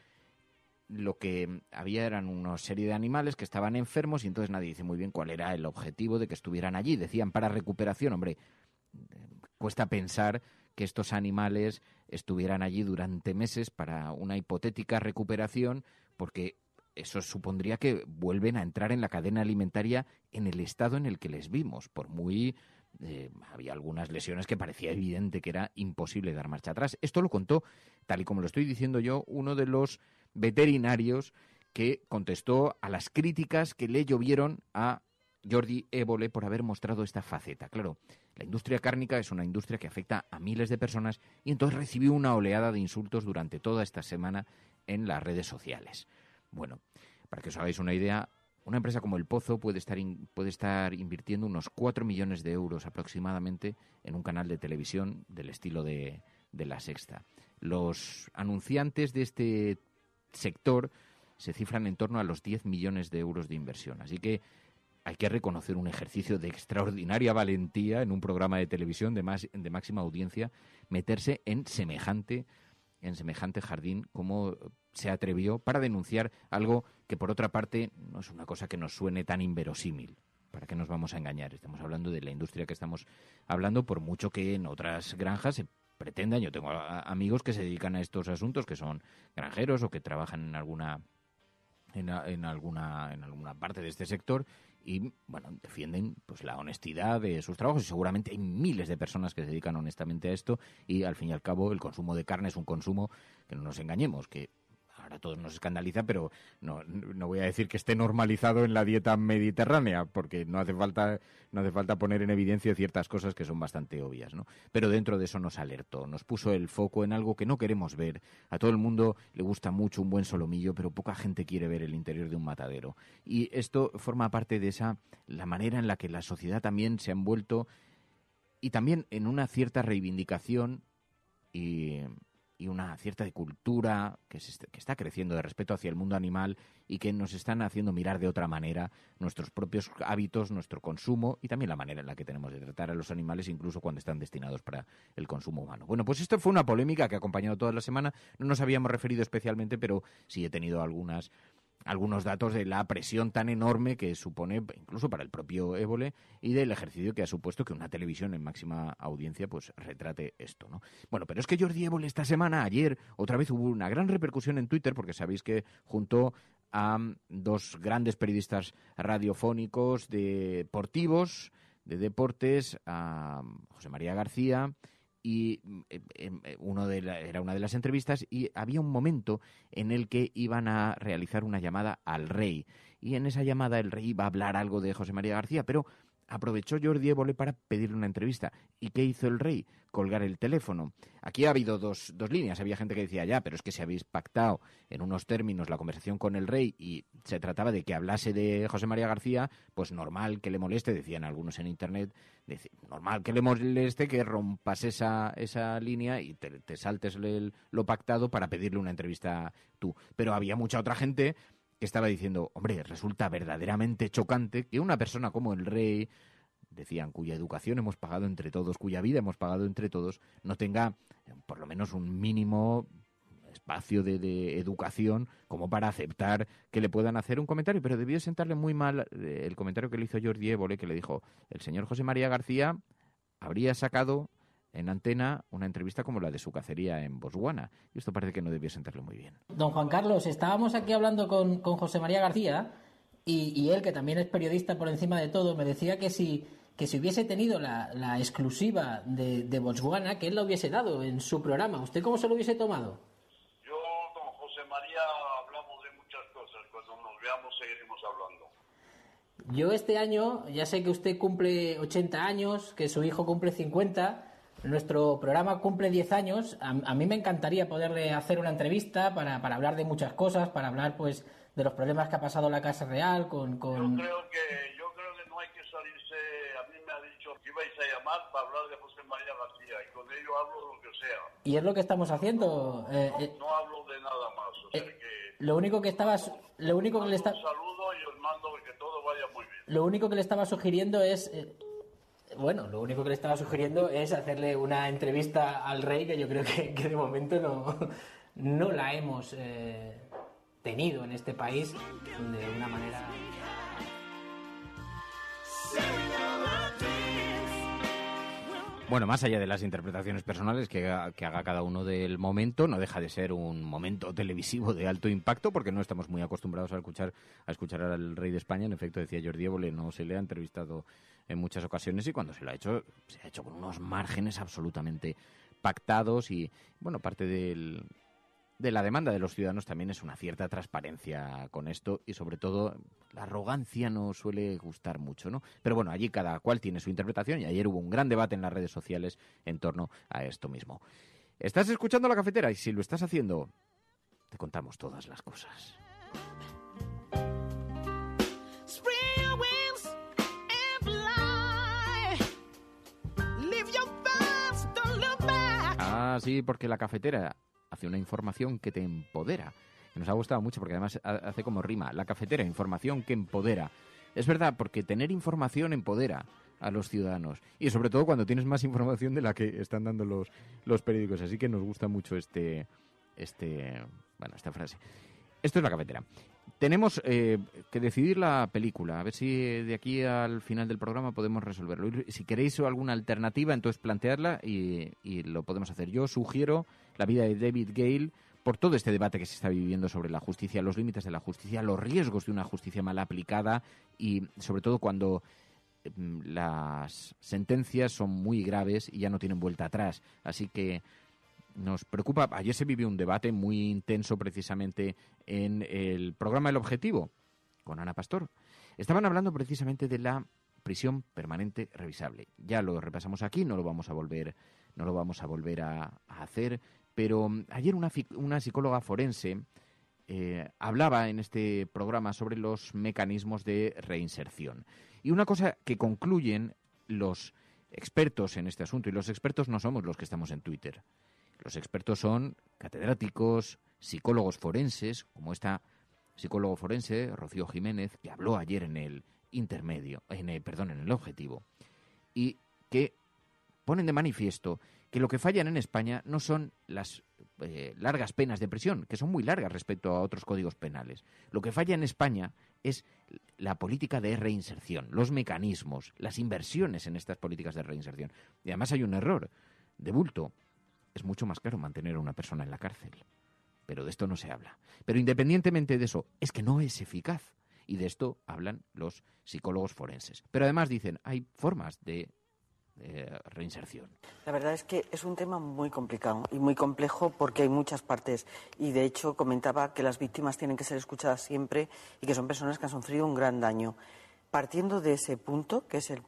lo que había eran una serie de animales que estaban enfermos y entonces nadie dice muy bien cuál era el objetivo de que estuvieran allí. Decían para recuperación. Hombre, cuesta pensar que estos animales estuvieran allí durante meses para una hipotética recuperación, porque eso supondría que vuelven a entrar en la cadena alimentaria en el estado en el que les vimos. Por muy... había algunas lesiones que parecía evidente que era imposible dar marcha atrás. Esto lo contó, tal y como lo estoy diciendo yo, uno de los veterinarios que contestó a las críticas que le llovieron a Jordi Évole por haber mostrado esta faceta. Claro, la industria cárnica es una industria que afecta a miles de personas y entonces recibió una oleada de insultos durante toda esta semana en las redes sociales. Bueno, para que os hagáis una idea, una empresa como El Pozo puede estar invirtiendo unos 4 millones de euros aproximadamente en un canal de televisión del estilo de La Sexta. Los anunciantes de este sector se cifran en torno a los 10 millones de euros de inversión. Así que hay que reconocer un ejercicio de extraordinaria valentía en un programa de televisión de máxima audiencia, meterse en semejante jardín como se atrevió para denunciar algo que, por otra parte, no es una cosa que nos suene tan inverosímil. ¿Para qué nos vamos a engañar? Estamos hablando de la industria que estamos hablando, por mucho que en otras granjas se pretendan. Yo tengo amigos que se dedican a estos asuntos, que son granjeros o que trabajan en alguna parte de este sector y, bueno, defienden pues la honestidad de sus trabajos, y seguramente hay miles de personas que se dedican honestamente a esto, y al fin y al cabo el consumo de carne es un consumo que no nos engañemos, que ahora a todos nos escandaliza, pero no voy a decir que esté normalizado en la dieta mediterránea, porque no hace falta poner en evidencia ciertas cosas que son bastante obvias, ¿no? Pero dentro de eso nos alertó, nos puso el foco en algo que no queremos ver. A todo el mundo le gusta mucho un buen solomillo, pero poca gente quiere ver el interior de un matadero. Y esto forma parte de la manera en la que la sociedad también se ha envuelto, y también en una cierta reivindicación y una cierta cultura que está creciendo de respeto hacia el mundo animal, y que nos están haciendo mirar de otra manera nuestros propios hábitos, nuestro consumo, y también la manera en la que tenemos de tratar a los animales, incluso cuando están destinados para el consumo humano. Bueno, pues esto fue una polémica que ha acompañado toda la semana. No nos habíamos referido especialmente, pero sí he tenido algunos datos de la presión tan enorme que supone, incluso para el propio Évole, y del ejercicio que ha supuesto que una televisión en máxima audiencia pues retrate esto, ¿no? Bueno, pero es que Jordi Évole ayer, otra vez hubo una gran repercusión en Twitter, porque sabéis que junto a dos grandes periodistas radiofónicos deportivos, de deportes, a José María García, y era una de las entrevistas, y había un momento en el que iban a realizar una llamada al rey, y en esa llamada el rey iba a hablar algo de José María García, pero aprovechó Jordi Évole para pedirle una entrevista. ¿Y qué hizo el rey? Colgar el teléfono. Aquí ha habido dos líneas. Había gente que decía, ya, pero es que si habéis pactado en unos términos la conversación con el rey y se trataba de que hablase de José María García, pues normal que le moleste, decían algunos en internet, normal que le moleste que rompas esa línea y te saltes lo pactado para pedirle una entrevista tú. Pero había mucha otra gente que estaba diciendo, hombre, resulta verdaderamente chocante que una persona como el rey, decían, cuya educación hemos pagado entre todos, cuya vida hemos pagado entre todos, no tenga por lo menos un mínimo espacio de educación como para aceptar que le puedan hacer un comentario. Pero debió sentarle muy mal el comentario que le hizo Jordi Évole, que le dijo, el señor José María García habría sacado en antena una entrevista como la de su cacería en Botswana. Y esto parece que no debió sentarle muy bien. Don Juan Carlos, estábamos aquí hablando con José María García y él, que también es periodista por encima de todo, me decía que si hubiese tenido la exclusiva de Botswana, que él la hubiese dado en su programa. ¿Usted cómo se lo hubiese tomado? Yo, don José María, hablamos de muchas cosas. Cuando nos veamos seguiremos hablando. Yo este año, ya sé que usted cumple 80 años, que su hijo cumple 50... Nuestro programa cumple 10 años. A mí me encantaría poderle hacer una entrevista para hablar de muchas cosas, para hablar pues de los problemas que ha pasado la Casa Real con... Yo creo que no hay que salirse. A mí me ha dicho que ibais a llamar para hablar de José María García y con ello hablo lo que sea. Y es lo que estamos haciendo. No hablo de nada más. O sea que lo único que le un saludo y os mando que todo vaya muy bien. Lo único que le estaba sugiriendo es... lo único que le estaba sugiriendo es hacerle una entrevista al rey, que yo creo que de momento no la hemos tenido en este país de una manera... Bueno, más allá de las interpretaciones personales que haga cada uno del momento, no deja de ser un momento televisivo de alto impacto, porque no estamos muy acostumbrados a escuchar al rey de España. En efecto, decía Jordi Évole, no se le ha entrevistado en muchas ocasiones, y cuando se ha hecho con unos márgenes absolutamente pactados. Y bueno, parte de la demanda de los ciudadanos también es una cierta transparencia con esto, y sobre todo la arrogancia no suele gustar mucho, ¿no? Pero bueno, allí cada cual tiene su interpretación, y ayer hubo un gran debate en las redes sociales en torno a esto mismo. ¿Estás escuchando La Cafetera? Y si lo estás haciendo, te contamos todas las cosas. Ah, sí, porque La Cafetera hace una información que te empodera. Que nos ha gustado mucho porque además hace como rima. La Cafetera, información que empodera. Es verdad, porque tener información empodera a los ciudadanos. Y sobre todo cuando tienes más información de la que están dando los periódicos. Así que nos gusta mucho esta frase. Esto es La Cafetera. Tenemos que decidir la película. A ver si de aquí al final del programa podemos resolverlo. Si queréis alguna alternativa, entonces planteadla y lo podemos hacer. Yo sugiero La vida de David Gale, por todo este debate que se está viviendo sobre la justicia, los límites de la justicia, los riesgos de una justicia mal aplicada, y sobre todo cuando las sentencias son muy graves y ya no tienen vuelta atrás. Así que nos preocupa. Ayer se vivió un debate muy intenso precisamente en el programa El Objetivo con Ana Pastor. Estaban hablando precisamente de la prisión permanente revisable. Ya lo repasamos aquí, no lo vamos a volver a hacer, pero ayer una psicóloga forense hablaba en este programa sobre los mecanismos de reinserción. Y una cosa que concluyen los expertos en este asunto, y los expertos no somos los que estamos en Twitter. Los expertos son catedráticos, psicólogos forenses, como esta psicólogo forense, Rocío Jiménez, que habló ayer en el en el Objetivo, y que ponen de manifiesto que lo que fallan en España no son las largas penas de prisión, que son muy largas respecto a otros códigos penales. Lo que falla en España es la política de reinserción, los mecanismos, las inversiones en estas políticas de reinserción. Y además hay un error de bulto. Es mucho más caro mantener a una persona en la cárcel. Pero de esto no se habla. Pero independientemente de eso, es que no es eficaz. Y de esto hablan los psicólogos forenses. Pero además dicen, hay formas de reinserción. La verdad es que es un tema muy complicado y muy complejo porque hay muchas partes. Y de hecho comentaba que las víctimas tienen que ser escuchadas siempre y que son personas que han sufrido un gran daño. Partiendo de ese punto, que es el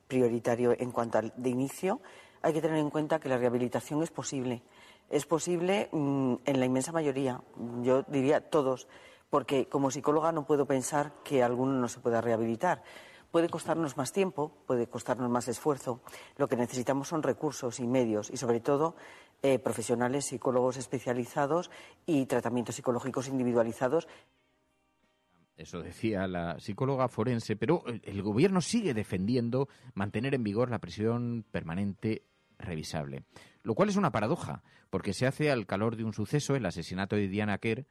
prioritario en cuanto al de inicio, hay que tener en cuenta que la rehabilitación es posible. Es posible en la inmensa mayoría, yo diría todos, porque como psicóloga no puedo pensar que alguno no se pueda rehabilitar. Puede costarnos más tiempo, puede costarnos más esfuerzo. Lo que necesitamos son recursos y medios y, sobre todo, profesionales, psicólogos especializados y tratamientos psicológicos individualizados. Eso decía la psicóloga forense, pero el gobierno sigue defendiendo mantener en vigor la prisión permanente revisable. Lo cual es una paradoja, porque se hace al calor de un suceso, el asesinato de Diana Quer,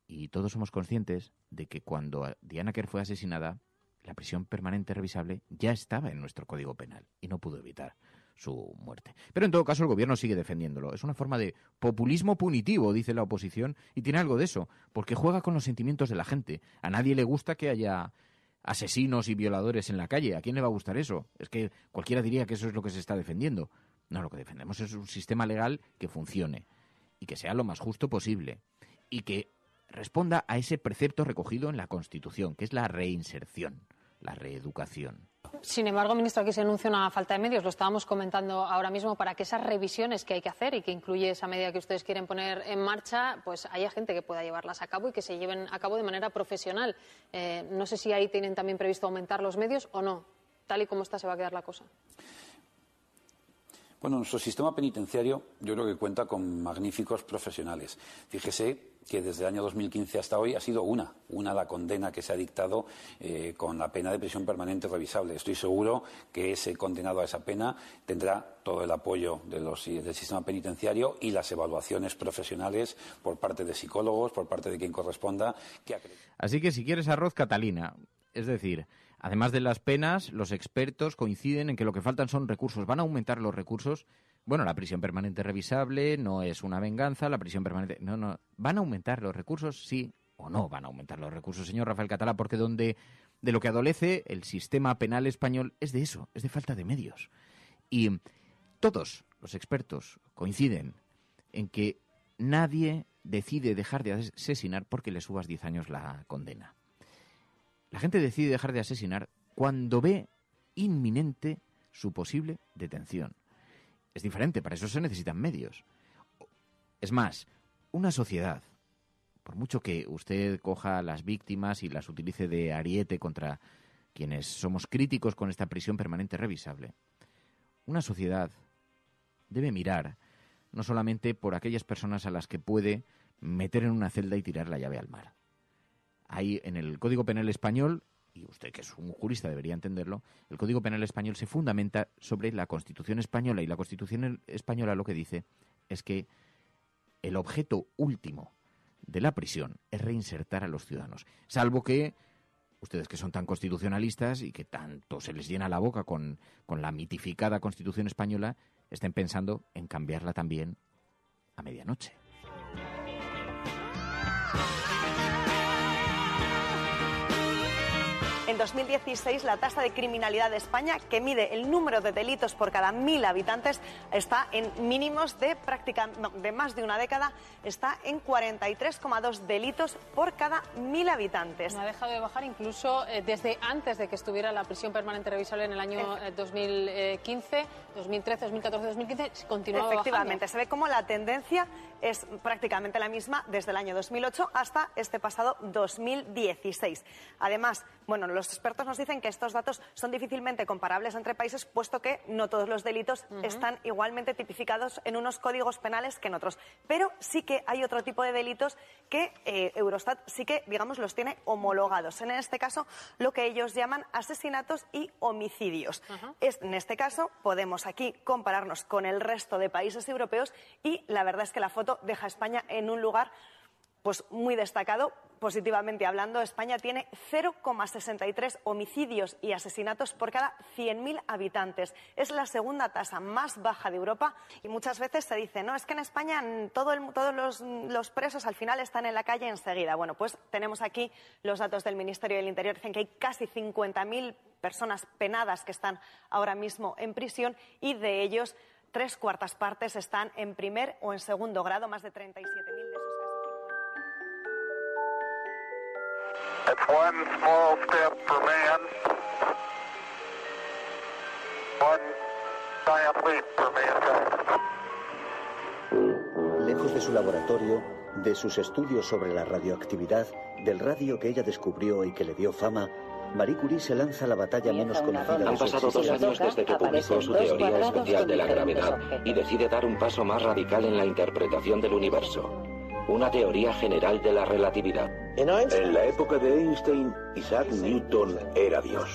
y todos somos conscientes de que cuando Diana Quer fue asesinada, la prisión permanente revisable ya estaba en nuestro Código Penal y no pudo evitar su muerte. Pero en todo caso el gobierno sigue defendiéndolo. Es una forma de populismo punitivo, dice la oposición, y tiene algo de eso, porque juega con los sentimientos de la gente. A nadie le gusta que haya asesinos y violadores en la calle. ¿A quién le va a gustar eso? Es que cualquiera diría que eso es lo que se está defendiendo. No, lo que defendemos es un sistema legal que funcione y que sea lo más justo posible y que responda a ese precepto recogido en la Constitución, que es la reinserción, la reeducación. Sin embargo, ministro, aquí se anuncia una falta de medios, lo estábamos comentando ahora mismo, para que esas revisiones que hay que hacer y que incluye esa medida que ustedes quieren poner en marcha, pues haya gente que pueda llevarlas a cabo y que se lleven a cabo de manera profesional. No sé si ahí tienen también previsto aumentar los medios o no. Tal y como está se va a quedar la cosa. Bueno, nuestro sistema penitenciario yo creo que cuenta con magníficos profesionales. Fíjese que desde el año 2015 hasta hoy ha sido una la condena que se ha dictado con la pena de prisión permanente revisable. Estoy seguro que ese condenado a esa pena tendrá todo el apoyo del sistema penitenciario y las evaluaciones profesionales por parte de psicólogos, por parte de quien corresponda. Así que si quieres arroz, Catalina. Es decir, además de las penas, los expertos coinciden en que lo que faltan son recursos. ¿Van a aumentar los recursos? Bueno, la prisión permanente revisable no es una venganza, la prisión permanente... No. ¿Van a aumentar los recursos? Sí o no van a aumentar los recursos, señor Rafael Catalá, porque de lo que adolece el sistema penal español es de eso, es de falta de medios. Y todos los expertos coinciden en que nadie decide dejar de asesinar porque le subas 10 años la condena. La gente decide dejar de asesinar cuando ve inminente su posible detención. Es diferente, para eso se necesitan medios. Es más, una sociedad, por mucho que usted coja a las víctimas y las utilice de ariete contra quienes somos críticos con esta prisión permanente revisable, una sociedad debe mirar no solamente por aquellas personas a las que puede meter en una celda y tirar la llave al mar. Hay en el Código Penal español, y usted que es un jurista debería entenderlo, el Código Penal español se fundamenta sobre la Constitución española, y la Constitución española lo que dice es que el objeto último de la prisión es reinsertar a los ciudadanos, salvo que ustedes que son tan constitucionalistas y que tanto se les llena la boca con la mitificada Constitución española, estén pensando en cambiarla también a medianoche. En 2016, la tasa de criminalidad de España, que mide el número de delitos por cada 1.000 habitantes, está en mínimos de más de una década, está en 43,2 delitos por cada 1.000 habitantes. No ha dejado de bajar incluso desde antes de que estuviera la prisión permanente revisable en el año 2015, 2013, 2014, 2015, continuaba Efectivamente, bajando. se ve como la tendencia es prácticamente la misma desde el año 2008 hasta este pasado 2016. Además, bueno, los expertos nos dicen que estos datos son difícilmente comparables entre países, puesto que no todos los delitos están igualmente tipificados en unos códigos penales que en otros. Pero sí que hay otro tipo de delitos que Eurostat sí que, digamos, los tiene homologados. En este caso, lo que ellos llaman asesinatos y homicidios. En este caso, podemos aquí compararnos con el resto de países europeos y la verdad es que la foto deja a España en un lugar pues muy destacado. Positivamente hablando, España tiene 0,63 homicidios y asesinatos por cada 100.000 habitantes. Es la segunda tasa más baja de Europa y muchas veces se dice, no, es que en España todos los presos al final están en la calle enseguida. Bueno, pues tenemos aquí los datos del Ministerio del Interior. Dicen que hay casi 50.000 personas penadas que están ahora mismo en prisión y de ellos 3/4 partes están en primer o en segundo grado, más de 37.000 de esos casos. It's one small step for man, one giant leap for mankind. Lejos de su laboratorio, de sus estudios sobre la radioactividad, del radio que ella descubrió y que le dio fama, Marie Curie se lanza a la batalla menos conocida de su Han pasado 2 años desde que publicó su teoría especial de la gravedad y decide dar un paso más radical en la interpretación del universo. Una teoría general de la relatividad. En la época de Einstein, Isaac Newton era Dios.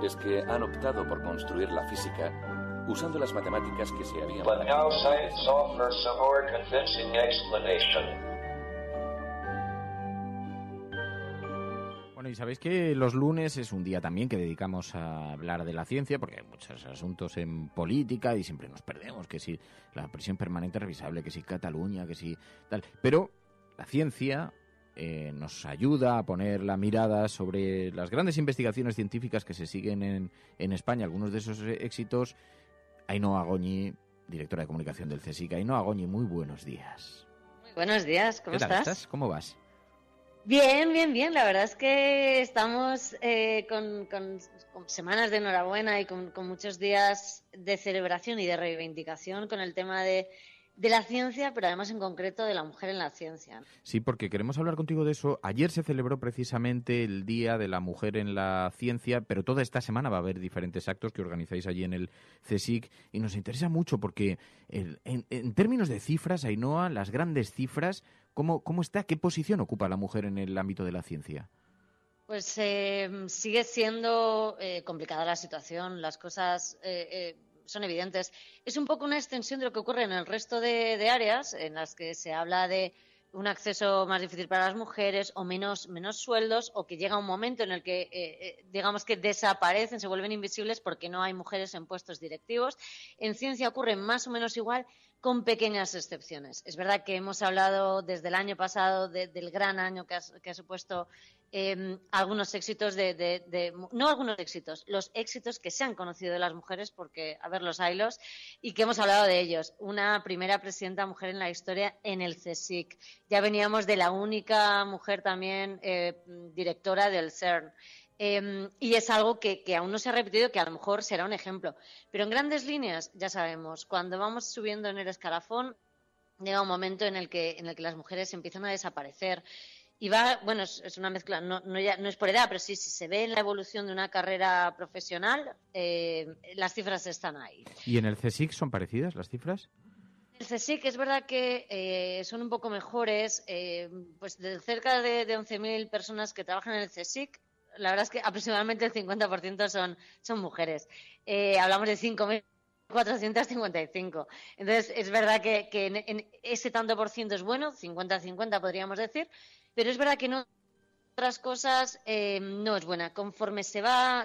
Es que han optado por construir la física usando las matemáticas que se habían... But now science offers a more convincing explanation. Bueno, y sabéis que los lunes es un día también que dedicamos a hablar de la ciencia, porque hay muchos asuntos en política y siempre nos perdemos, que si la prisión permanente revisable, que si Cataluña, que si tal. Pero la ciencia nos ayuda a poner la mirada sobre las grandes investigaciones científicas que se siguen en España, algunos de esos éxitos. Ainhoa Goñi, directora de comunicación del CSIC. Ainhoa Goñi, muy buenos días. Muy buenos días, ¿cómo ¿Qué tal estás? ¿Cómo vas? Bien, bien, bien. La verdad es que estamos con semanas de enhorabuena y con muchos días de celebración y de reivindicación con el tema de la ciencia, pero además en concreto de la mujer en la ciencia. Sí, porque queremos hablar contigo de eso. Ayer se celebró precisamente el Día de la Mujer en la Ciencia, pero toda esta semana va a haber diferentes actos que organizáis allí en el CSIC y nos interesa mucho porque en términos de cifras, Ainhoa, las grandes cifras, ¿cómo está? ¿Qué posición ocupa la mujer en el ámbito de la ciencia? Pues sigue siendo complicada la situación, las cosas son evidentes. Es un poco una extensión de lo que ocurre en el resto de áreas en las que se habla de un acceso más difícil para las mujeres o menos sueldos, o que llega un momento en el que digamos que desaparecen, se vuelven invisibles porque no hay mujeres en puestos directivos. En ciencia ocurre más o menos igual, con pequeñas excepciones. Es verdad que hemos hablado desde el año pasado del gran año que ha supuesto algunos éxitos no algunos éxitos, los éxitos que se han conocido de las mujeres, porque, a ver, los haylos, y que hemos hablado de ellos. Una primera presidenta mujer en la historia en el CSIC. Ya veníamos de la única mujer también directora del CERN. Y es algo que aún no se ha repetido, que a lo mejor será un ejemplo. Pero en grandes líneas, ya sabemos, cuando vamos subiendo en el escalafón, llega un momento en el que las mujeres empiezan a desaparecer. Y bueno, es una mezcla, no es por edad, pero sí, si se ve en la evolución de una carrera profesional, las cifras están ahí. ¿Y en el CSIC son parecidas las cifras? El CSIC es verdad que son un poco mejores, pues de cerca de 11.000 personas que trabajan en el CSIC, la verdad es que aproximadamente el 50% son mujeres. Hablamos de 5.455. Entonces, es verdad que en ese tanto por ciento es bueno, 50-50 podríamos decir, pero es verdad que no otras cosas no es buena. Conforme se va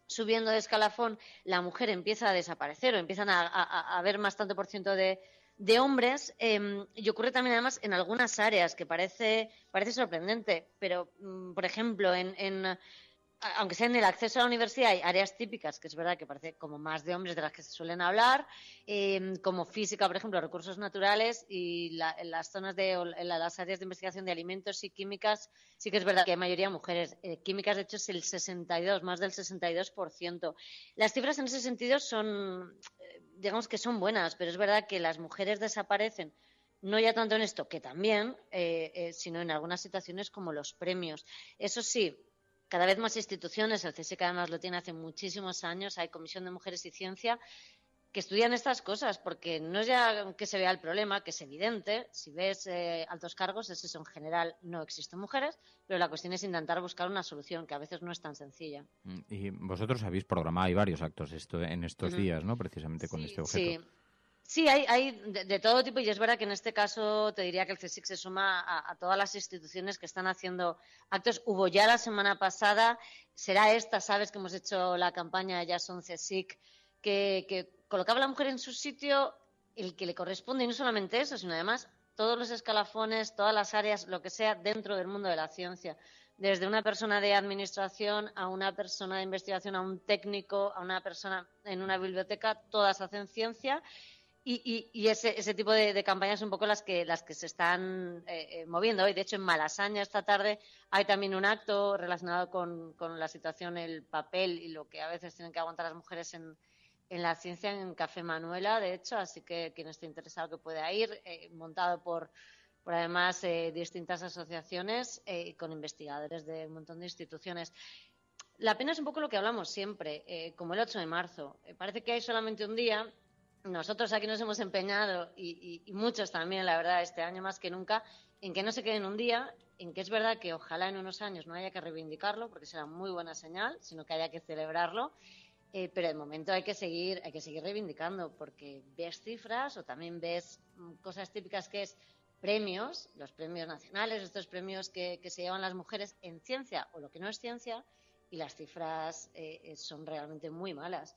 subiendo de escalafón, la mujer empieza a desaparecer o empiezan a haber más tanto por ciento de hombres, y ocurre también además en algunas áreas que parece sorprendente, pero por ejemplo aunque sea en el acceso a la universidad, hay áreas típicas que es verdad que parece como más de hombres de las que se suelen hablar, como física, por ejemplo, recursos naturales, y en las zonas las áreas de investigación de alimentos y químicas sí que es verdad que hay mayoría mujeres. Químicas, de hecho, es el 62, más del 62%. Las cifras en ese sentido son, digamos que son buenas, pero es verdad que las mujeres desaparecen, no ya tanto en esto, que también, sino en algunas situaciones como los premios. Eso sí, cada vez más instituciones, el CSIC además lo tiene hace muchísimos años, hay Comisión de Mujeres y Ciencia, que estudian estas cosas, porque no es ya que se vea el problema, que es evidente. Si ves altos cargos, es eso, en general no existen mujeres, pero la cuestión es intentar buscar una solución, que a veces no es tan sencilla. Y vosotros habéis programado, hay varios actos en estos días, ¿no? Precisamente con este objeto. Sí, hay de todo tipo y es verdad que en este caso te diría que el CSIC se suma a todas las instituciones que están haciendo actos. Hubo ya la semana pasada, será esta, sabes que hemos hecho la campaña Ya son CSIC, que colocaba a la mujer en su sitio, el que le corresponde, y no solamente eso, sino además todos los escalafones, todas las áreas, lo que sea dentro del mundo de la ciencia. Desde una persona de administración a una persona de investigación, a un técnico, a una persona en una biblioteca, todas hacen ciencia. Y ese tipo de campañas son un poco las que se están moviendo hoy. De hecho, en Malasaña esta tarde hay también un acto relacionado con la situación, el papel y lo que a veces tienen que aguantar las mujeres en la ciencia en Café Manuela, de hecho. Así que quien esté interesado que pueda ir, montado por además distintas asociaciones con investigadores de un montón de instituciones. La pena es un poco lo que hablamos siempre, como el 8 de marzo. Parece que hay solamente un día. Nosotros aquí nos hemos empeñado, y muchos también, la verdad, este año más que nunca, en que no se quede en un día, en que es verdad que ojalá en unos años no haya que reivindicarlo, porque será muy buena señal, sino que haya que celebrarlo, pero de momento hay que seguir reivindicando, porque ves cifras o también ves cosas típicas que es premios, los premios nacionales, estos premios que se llevan las mujeres en ciencia o lo que no es ciencia, y las cifras son realmente muy malas.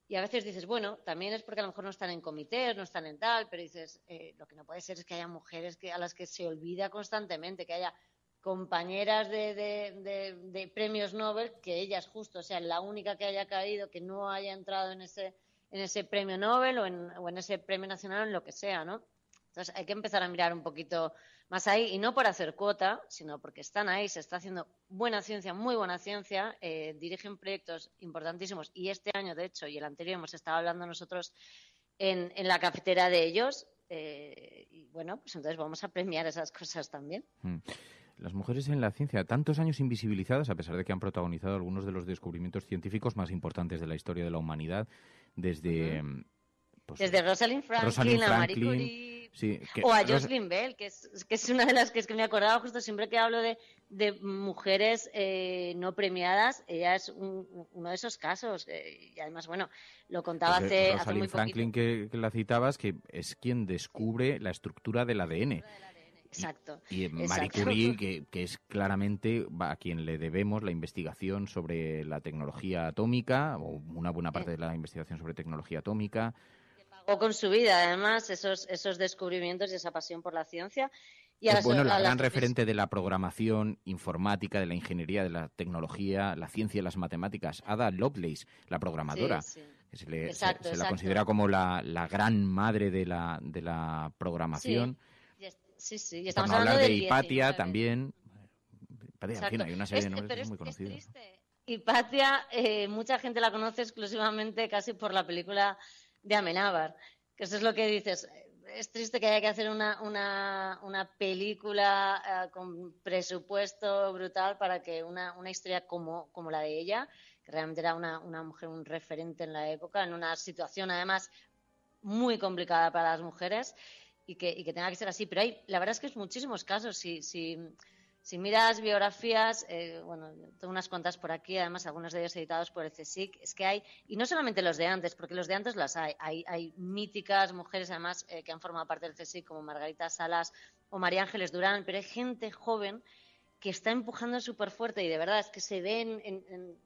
Y a veces dices, bueno, también es porque a lo mejor no están en comités, no están en tal, pero dices, lo que no puede ser es que haya mujeres a las que se olvida constantemente, que haya compañeras de premios Nobel, que ellas justo sean la única que haya caído, que no haya entrado en ese premio Nobel o en ese premio nacional o en lo que sea, ¿no? Entonces hay que empezar a mirar un poquito más ahí, y no por hacer cuota, sino porque están ahí, se está haciendo buena ciencia, muy buena ciencia, dirigen proyectos importantísimos, y este año, de hecho, y el anterior hemos estado hablando nosotros en la cafetera de ellos, y bueno, pues entonces vamos a premiar esas cosas también. Las mujeres en la ciencia, tantos años invisibilizadas, a pesar de que han protagonizado algunos de los descubrimientos científicos más importantes de la historia de la humanidad, desde Rosalind Franklin a Marie Curie, sí, o a Jocelyn Bell, que es una de las que me acordaba justo siempre que hablo de mujeres no premiadas. Ella es uno de esos casos, y además, bueno, lo contaba hace muy Rosalind Franklin, que la citabas, que es quien descubre la estructura del ADN. Exacto. Y Marie Curie, que es claramente a quien le debemos la investigación sobre la tecnología atómica, o una buena parte de la investigación sobre tecnología atómica. Pagó con su vida, además, esos descubrimientos y esa pasión por la ciencia. Y la gran referente de la programación informática, de la ingeniería, de la tecnología, la ciencia y las matemáticas, Ada Lovelace, la programadora. Sí. Que se la considera como la gran madre de la programación. Sí. Y estamos hablando de Hipatia también. Hipatia, en fin, hay una serie de nombres muy conocidos. Hipatia, mucha gente la conoce exclusivamente casi por la película de Amenábar, que eso es lo que dices. Es triste que haya que hacer una película con presupuesto brutal para que una historia como la de ella, que realmente era una mujer, un referente en la época, en una situación además muy complicada para las mujeres, y que tenga que ser así. Pero la verdad es que hay muchísimos casos. Si miras biografías, bueno, tengo unas cuantas por aquí, además algunos de ellos editados por el CSIC, es que hay, y no solamente los de antes, porque los de antes las hay míticas mujeres además que han formado parte del CSIC, como Margarita Salas o María Ángeles Durán, pero hay gente joven que está empujando súper fuerte, y de verdad es que se ven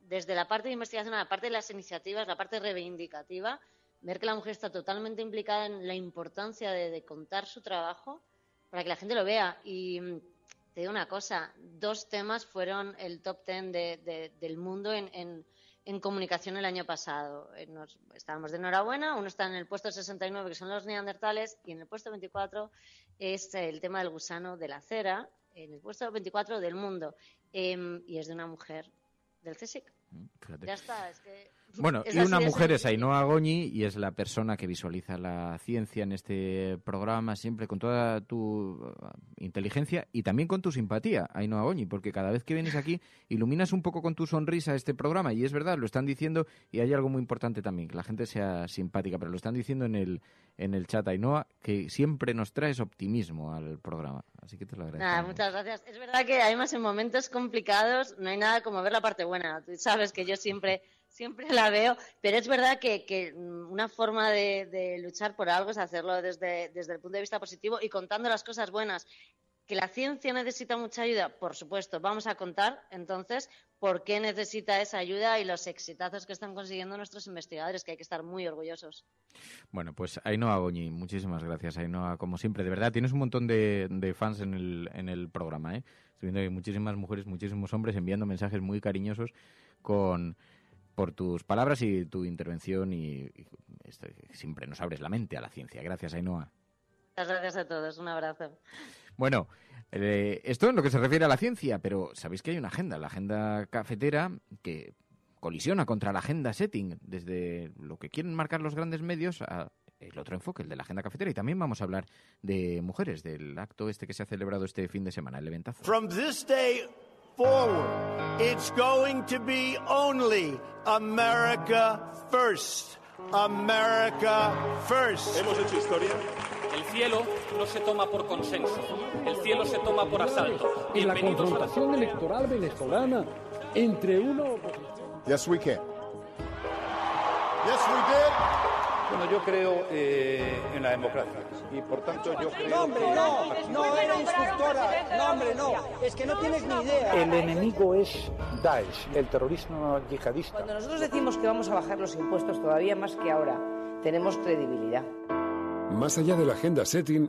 desde la parte de investigación a la parte de las iniciativas, la parte reivindicativa, ver que la mujer está totalmente implicada en la importancia de contar su trabajo para que la gente lo vea. Y te digo una cosa, 2 temas fueron el top 10 del mundo en comunicación el año pasado. Estábamos de enhorabuena, uno está en el puesto 69, que son los neandertales, y en el puesto 24 es el tema del gusano de la cera, en el puesto 24 del mundo, y es de una mujer del CSIC. Fíjate. Ya está, es que... Bueno, y una mujer es Ainhoa Goñi, y es la persona que visualiza la ciencia en este programa, siempre con toda tu inteligencia y también con tu simpatía, Ainhoa Goñi, porque cada vez que vienes aquí iluminas un poco con tu sonrisa este programa, y es verdad, lo están diciendo, y hay algo muy importante también, que la gente sea simpática, pero lo están diciendo en el chat, Ainhoa, que siempre nos traes optimismo al programa, así que te lo agradezco. Nada, muchas gracias. Es verdad que además en momentos complicados no hay nada como ver la parte buena. Tú sabes que yo siempre siempre la veo, pero es verdad que una forma de luchar por algo es hacerlo desde el punto de vista positivo y contando las cosas buenas. ¿Que la ciencia necesita mucha ayuda? Por supuesto. Vamos a contar, entonces, por qué necesita esa ayuda y los exitazos que están consiguiendo nuestros investigadores, que hay que estar muy orgullosos. Bueno, pues Ainhoa Goñi, muchísimas gracias, Ainhoa, como siempre. De verdad, tienes un montón de fans en el programa, ¿eh? Estoy viendo que hay muchísimas mujeres, muchísimos hombres enviando mensajes muy cariñosos por tus palabras y tu intervención y siempre nos abres la mente a la ciencia. Gracias, Ainhoa. Muchas gracias a todos. Un abrazo. Bueno, esto en lo que se refiere a la ciencia, pero sabéis que hay una agenda, la agenda cafetera, que colisiona contra la agenda setting, desde lo que quieren marcar los grandes medios a el otro enfoque, el de la agenda cafetera. Y también vamos a hablar de mujeres, del acto que se ha celebrado este fin de semana, el eventazo. From this day forward, it's going to be only America first. America first. Hemos hecho historia. El cielo no se toma por consenso, el cielo se toma por asalto. En la confrontación electoral venezolana entre uno... Yes, we can. Yes, we did. Bueno, yo creo en la democracia y por tanto yo creo... No, hombre, no era instructora. No, hombre, no. Es que no tienes ni idea. El enemigo es Daesh, el terrorismo yihadista. Cuando nosotros decimos que vamos a bajar los impuestos todavía más que ahora, tenemos credibilidad. Más allá de la agenda setting,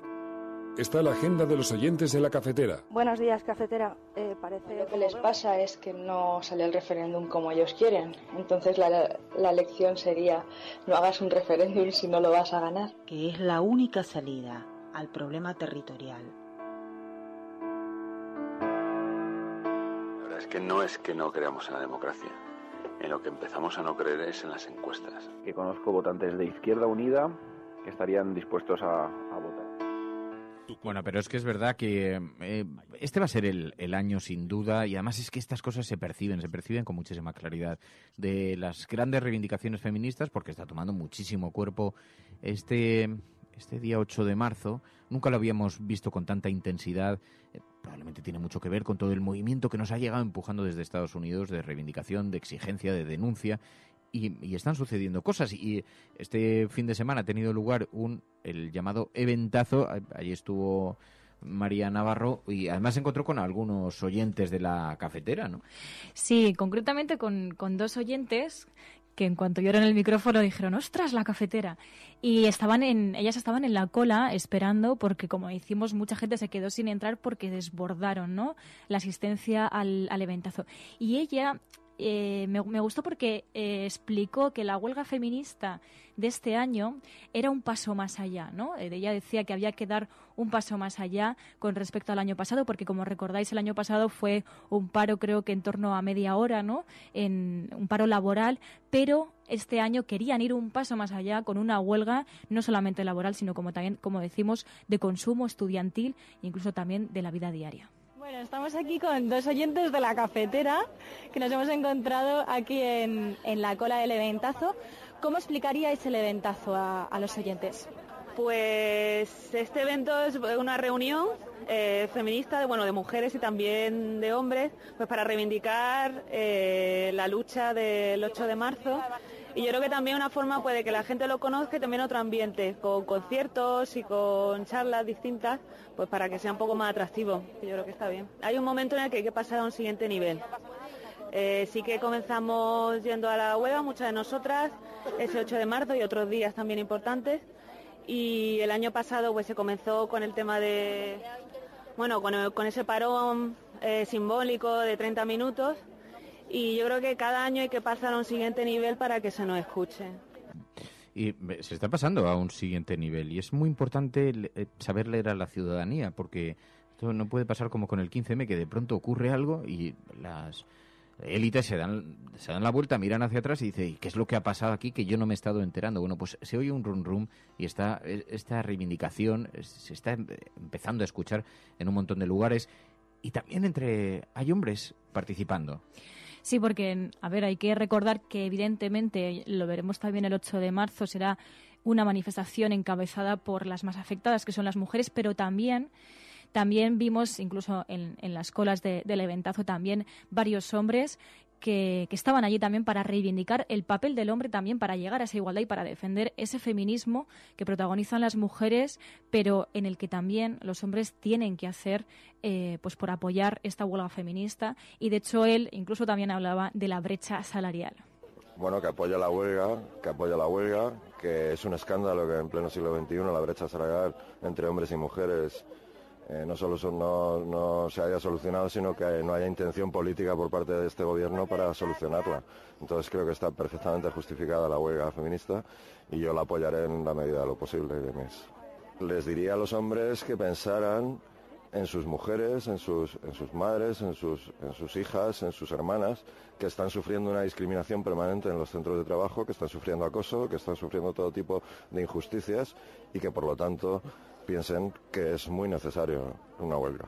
está la agenda de los oyentes de la cafetera. Buenos días, cafetera. Parece lo que les pasa es que no sale el referéndum como ellos quieren. Entonces la lección sería: no hagas un referéndum si no lo vas a ganar. Que es la única salida al problema territorial. La verdad es que no creamos en la democracia. En lo que empezamos a no creer es en las encuestas. Que conozco votantes de Izquierda Unida que estarían dispuestos a votar. Bueno, pero es que es verdad que este va a ser el año sin duda, y además es que estas cosas se perciben con muchísima claridad, de las grandes reivindicaciones feministas, porque está tomando muchísimo cuerpo este día 8 de marzo. Nunca lo habíamos visto con tanta intensidad. Probablemente tiene mucho que ver con todo el movimiento que nos ha llegado empujando desde Estados Unidos, de reivindicación, de exigencia, de denuncia. Y están sucediendo cosas, y este fin de semana ha tenido lugar el llamado eventazo. Allí estuvo María Navarro y además se encontró con algunos oyentes de la cafetera, ¿no? Sí, concretamente con dos oyentes que en cuanto oyeron el micrófono dijeron: ¡ostras, la cafetera! Y ellas estaban en la cola esperando, porque como decimos, mucha gente se quedó sin entrar porque desbordaron, ¿no?, la asistencia al eventazo. Y ella... me gustó porque explicó que la huelga feminista de este año era un paso más allá, ¿no? Ella decía que había que dar un paso más allá con respecto al año pasado, porque como recordáis, el año pasado fue un paro, creo que en torno a media hora, ¿no?, en un paro laboral, pero este año querían ir un paso más allá con una huelga no solamente laboral, sino como también, como decimos, de consumo estudiantil e incluso también de la vida diaria. Bueno, estamos aquí con dos oyentes de la cafetera que nos hemos encontrado aquí en la cola del eventazo. ¿Cómo explicaríais el eventazo a los oyentes? Pues este evento es una reunión feminista de mujeres y también de hombres, pues para reivindicar la lucha del 8 de marzo. Y yo creo que también una forma puede que la gente lo conozca, y también otro ambiente, con conciertos y con charlas distintas, pues para que sea un poco más atractivo. Yo creo que está bien. Hay un momento en el que hay que pasar a un siguiente nivel. Sí que comenzamos yendo a la huelga, muchas de nosotras, ese 8 de marzo y otros días también importantes. Y el año pasado pues se comenzó con el tema de, con ese parón simbólico de 30 minutos. Y yo creo que cada año hay que pasar a un siguiente nivel para que se nos escuche. Y se está pasando a un siguiente nivel, y es muy importante saber leer a la ciudadanía, porque esto no puede pasar como con el 15M, que de pronto ocurre algo y las élites se dan la vuelta, miran hacia atrás y dicen: ¿qué es lo que ha pasado aquí que yo no me he estado enterando? Bueno, pues se oye un rum rum, y esta reivindicación se está empezando a escuchar en un montón de lugares, y también hay hombres participando. Sí, porque, hay que recordar que evidentemente, lo veremos también el 8 de marzo, será una manifestación encabezada por las más afectadas, que son las mujeres, pero también vimos, incluso en las colas del eventazo, también varios hombres que estaban allí también para reivindicar el papel del hombre, también para llegar a esa igualdad y para defender ese feminismo que protagonizan las mujeres, pero en el que también los hombres tienen que hacer pues por apoyar esta huelga feminista. Y de hecho él incluso también hablaba de la brecha salarial. Bueno, que apoya la huelga, que es un escándalo que en pleno siglo XXI la brecha salarial entre hombres y mujeres no solo no se haya solucionado, sino que no haya intención política por parte de este gobierno para solucionarla. Entonces creo que está perfectamente justificada la huelga feminista y yo la apoyaré en la medida de lo posible. Les diría a los hombres que pensaran en sus mujeres, en sus madres, en sus hijas, en sus hermanas, que están sufriendo una discriminación permanente en los centros de trabajo, que están sufriendo acoso, que están sufriendo todo tipo de injusticias y que por lo tanto piensen que es muy necesario una huelga.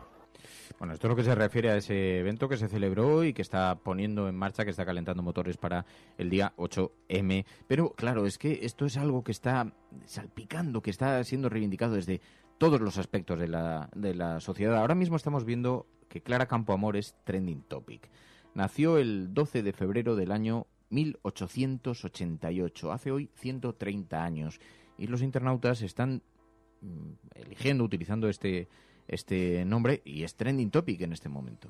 Bueno, esto es lo que se refiere a ese evento que se celebró y que está poniendo en marcha, que está calentando motores para el día 8M. Pero claro, es que esto es algo que está salpicando, que está siendo reivindicado desde todos los aspectos de la sociedad. Ahora mismo estamos viendo que Clara Campoamor es trending topic. Nació el 12 de febrero del año 1888, hace hoy 130 años. Y los internautas están eligiendo, utilizando este nombre, y es trending topic en este momento.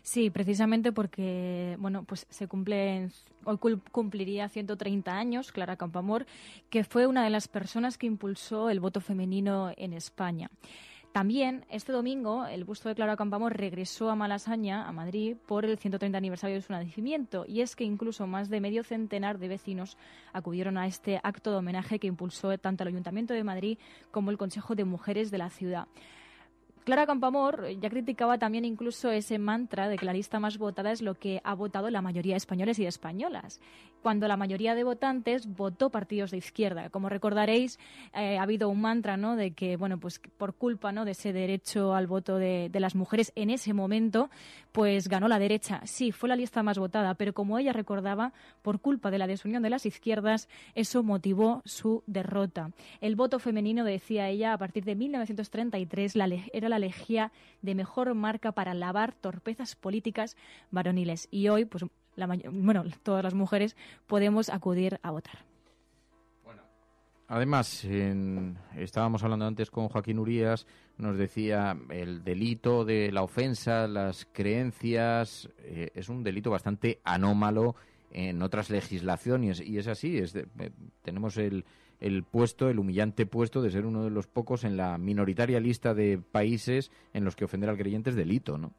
Sí, precisamente porque, bueno, pues hoy cumpliría 130 años Clara Campoamor, que fue una de las personas que impulsó el voto femenino en España. También, este domingo, el busto de Clara Campoamor regresó a Malasaña, a Madrid, por el 130 aniversario de su nacimiento. Y es que incluso más de medio centenar de vecinos acudieron a este acto de homenaje que impulsó tanto el Ayuntamiento de Madrid como el Consejo de Mujeres de la ciudad. Clara Campoamor ya criticaba también incluso ese mantra de que la lista más votada es lo que ha votado la mayoría de españoles y de españolas, cuando la mayoría de votantes votó partidos de izquierda. Como recordaréis, ha habido un mantra, ¿no?, de que, bueno, pues por culpa, ¿no?, de ese derecho al voto de las mujeres en ese momento, pues ganó la derecha. Sí, fue la lista más votada, pero como ella recordaba, por culpa de la desunión de las izquierdas, eso motivó su derrota. El voto femenino, decía ella, a partir de 1933 era la elegía de mejor marca para lavar torpezas políticas varoniles. Y hoy, pues, todas las mujeres podemos acudir a votar. Además, estábamos hablando antes con Joaquín Urías, nos decía el delito de la ofensa, las creencias, es un delito bastante anómalo en otras legislaciones, y es así, tenemos el humillante puesto de ser uno de los pocos en la minoritaria lista de países en los que ofender al creyente es delito, ¿no?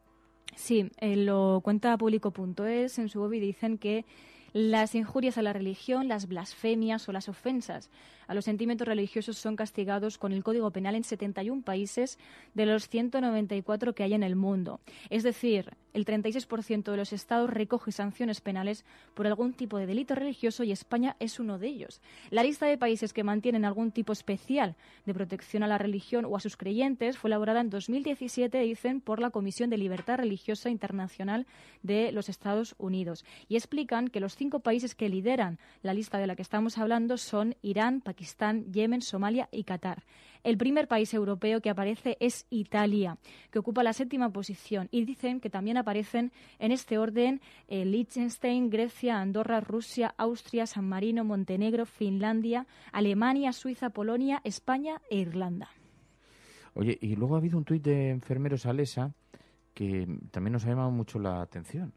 Sí, lo cuenta Público.es en su web y dicen que las injurias a la religión, las blasfemias o las ofensas a los sentimientos religiosos son castigados con el Código Penal en 71 países de los 194 que hay en el mundo. Es decir, el 36% de los estados recoge sanciones penales por algún tipo de delito religioso y España es uno de ellos. La lista de países que mantienen algún tipo especial de protección a la religión o a sus creyentes fue elaborada en 2017, dicen, por la Comisión de Libertad Religiosa Internacional de los Estados Unidos. Y explican que los 5 países que lideran la lista de la que estamos hablando son Irán, Pakistán, Yemen, Somalia y Qatar. El primer país europeo que aparece es Italia, que ocupa la 7ª posición. Y dicen que también aparecen en este orden Liechtenstein, Grecia, Andorra, Rusia, Austria, San Marino, Montenegro, Finlandia, Alemania, Suiza, Polonia, España e Irlanda. Oye, y luego ha habido un tuit de Enfermeros Alesa que también nos ha llamado mucho la atención.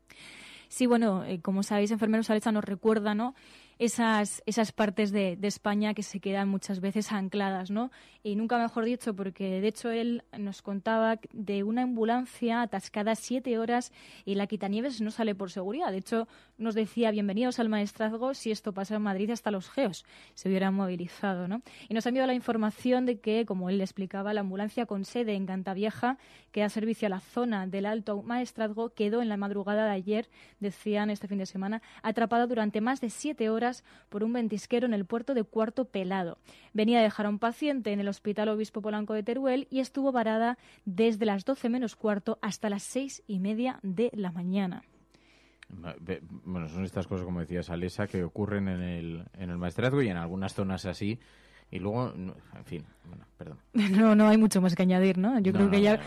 Sí, bueno, como sabéis, Enfermeros Alesa nos recuerda, ¿no?, esas partes de España que se quedan muchas veces ancladas, ¿no? Y nunca mejor dicho, porque de hecho él nos contaba de una ambulancia atascada 7 horas y la quitanieves no sale por seguridad. De hecho, nos decía, bienvenidos al maestrazgo, si esto pasa en Madrid hasta los geos se hubieran movilizado, ¿no? Y nos ha enviado la información de que, como él le explicaba, la ambulancia con sede en Cantavieja, que da servicio a la zona del Alto Maestrazgo, quedó en la madrugada de ayer, decían este fin de semana, atrapada durante más de 7 horas por un ventisquero en el puerto de Cuarto Pelado. Venía a dejar a un paciente en el Hospital Obispo Polanco de Teruel y estuvo varada desde las 12 menos cuarto hasta las 6:30 de la mañana. Bueno, son estas cosas, como decías, Alesa, que ocurren en el maestrazgo y en algunas zonas así. Y luego, en fin, bueno, perdón. No hay mucho más que añadir, ¿no? Yo creo que ya